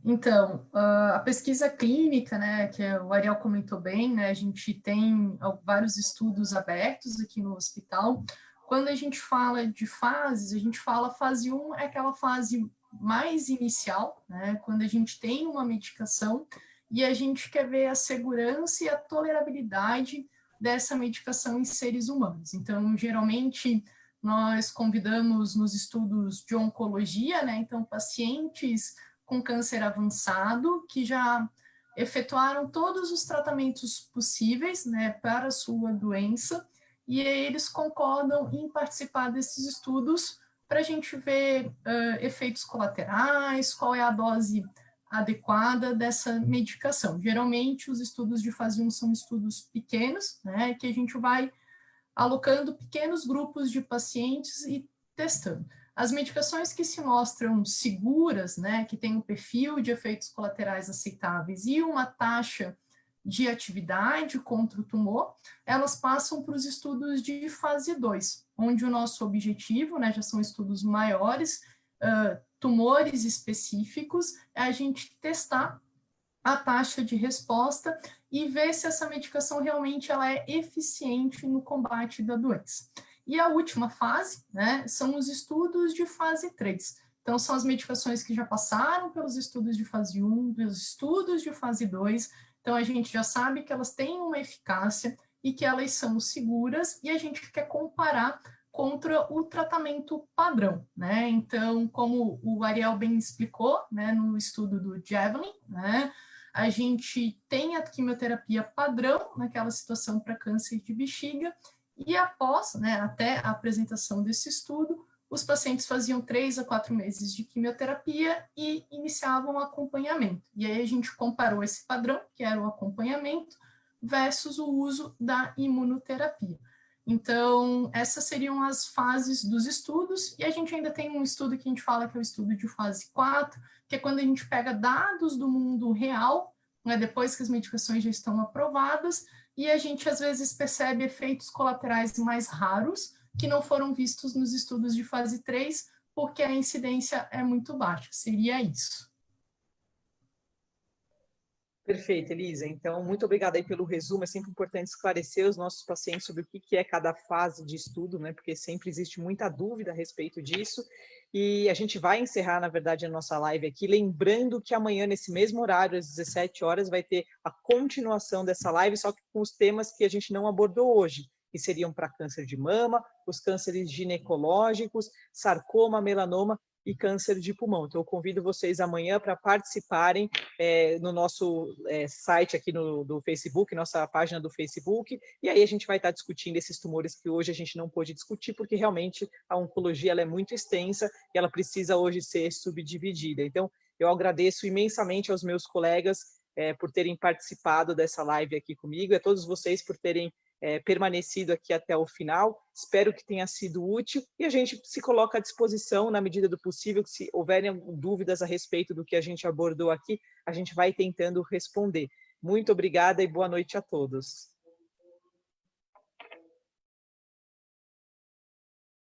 Então, a pesquisa clínica, né, que o Ariel comentou bem, né, a gente tem vários estudos abertos aqui no hospital. Quando a gente fala de fases, a gente fala fase 1 é aquela fase mais inicial, né, quando a gente tem uma medicação e a gente quer ver a segurança e a tolerabilidade dessa medicação em seres humanos. Então, geralmente, nós convidamos nos estudos de oncologia, né, então, pacientes com câncer avançado, que já efetuaram todos os tratamentos possíveis, né, para a sua doença, e eles concordam em participar desses estudos para a gente ver efeitos colaterais, qual é a dose adequada dessa medicação. Geralmente, os estudos de fase 1 são estudos pequenos, né, que a gente vai alocando pequenos grupos de pacientes e testando. As medicações que se mostram seguras, né, que têm um perfil de efeitos colaterais aceitáveis e uma taxa de atividade contra o tumor, elas passam para os estudos de fase 2, onde o nosso objetivo, né, já são estudos maiores, tumores específicos, é a gente testar a taxa de resposta e ver se essa medicação realmente ela é eficiente no combate da doença. E a última fase, né, são os estudos de fase 3. Então, são as medicações que já passaram pelos estudos de fase 1, pelos estudos de fase 2. Então, a gente já sabe que elas têm uma eficácia e que elas são seguras, e a gente quer comparar contra o tratamento padrão, né? Então, como o Ariel bem explicou, né, no estudo do Javelin, né, a gente tem a quimioterapia padrão naquela situação para câncer de bexiga, e após, né, até a apresentação desse estudo, os pacientes faziam 3 a 4 meses de quimioterapia e iniciavam o acompanhamento. E aí a gente comparou esse padrão, que era o acompanhamento, versus o uso da imunoterapia. Então, essas seriam as fases dos estudos, e a gente ainda tem um estudo que a gente fala que é o estudo de fase 4, que é quando a gente pega dados do mundo real, né, depois que as medicações já estão aprovadas, e a gente às vezes percebe efeitos colaterais mais raros, que não foram vistos nos estudos de fase 3, porque a incidência é muito baixa. Seria isso. Perfeito, Elisa. Então, muito obrigada aí pelo resumo. É sempre importante esclarecer os nossos pacientes sobre o que é cada fase de estudo, né? Porque sempre existe muita dúvida a respeito disso. E a gente vai encerrar, na verdade, a nossa live aqui, lembrando que amanhã, nesse mesmo horário, às 17 horas, vai ter a continuação dessa live, só que com os temas que a gente não abordou hoje, que seriam para câncer de mama, os cânceres ginecológicos, sarcoma, melanoma e câncer de pulmão. Então, eu convido vocês amanhã para participarem no nosso site aqui do Facebook, nossa página do Facebook, e aí a gente vai estar discutindo esses tumores que hoje a gente não pôde discutir, porque realmente a oncologia ela é muito extensa e ela precisa hoje ser subdividida. Então, eu agradeço imensamente aos meus colegas por terem participado dessa live aqui comigo, e a todos vocês por terem permanecido aqui até o final. Espero que tenha sido útil e a gente se coloca à disposição na medida do possível, que se houverem dúvidas a respeito do que a gente abordou aqui, a gente vai tentando responder. Muito obrigada e boa noite a todos.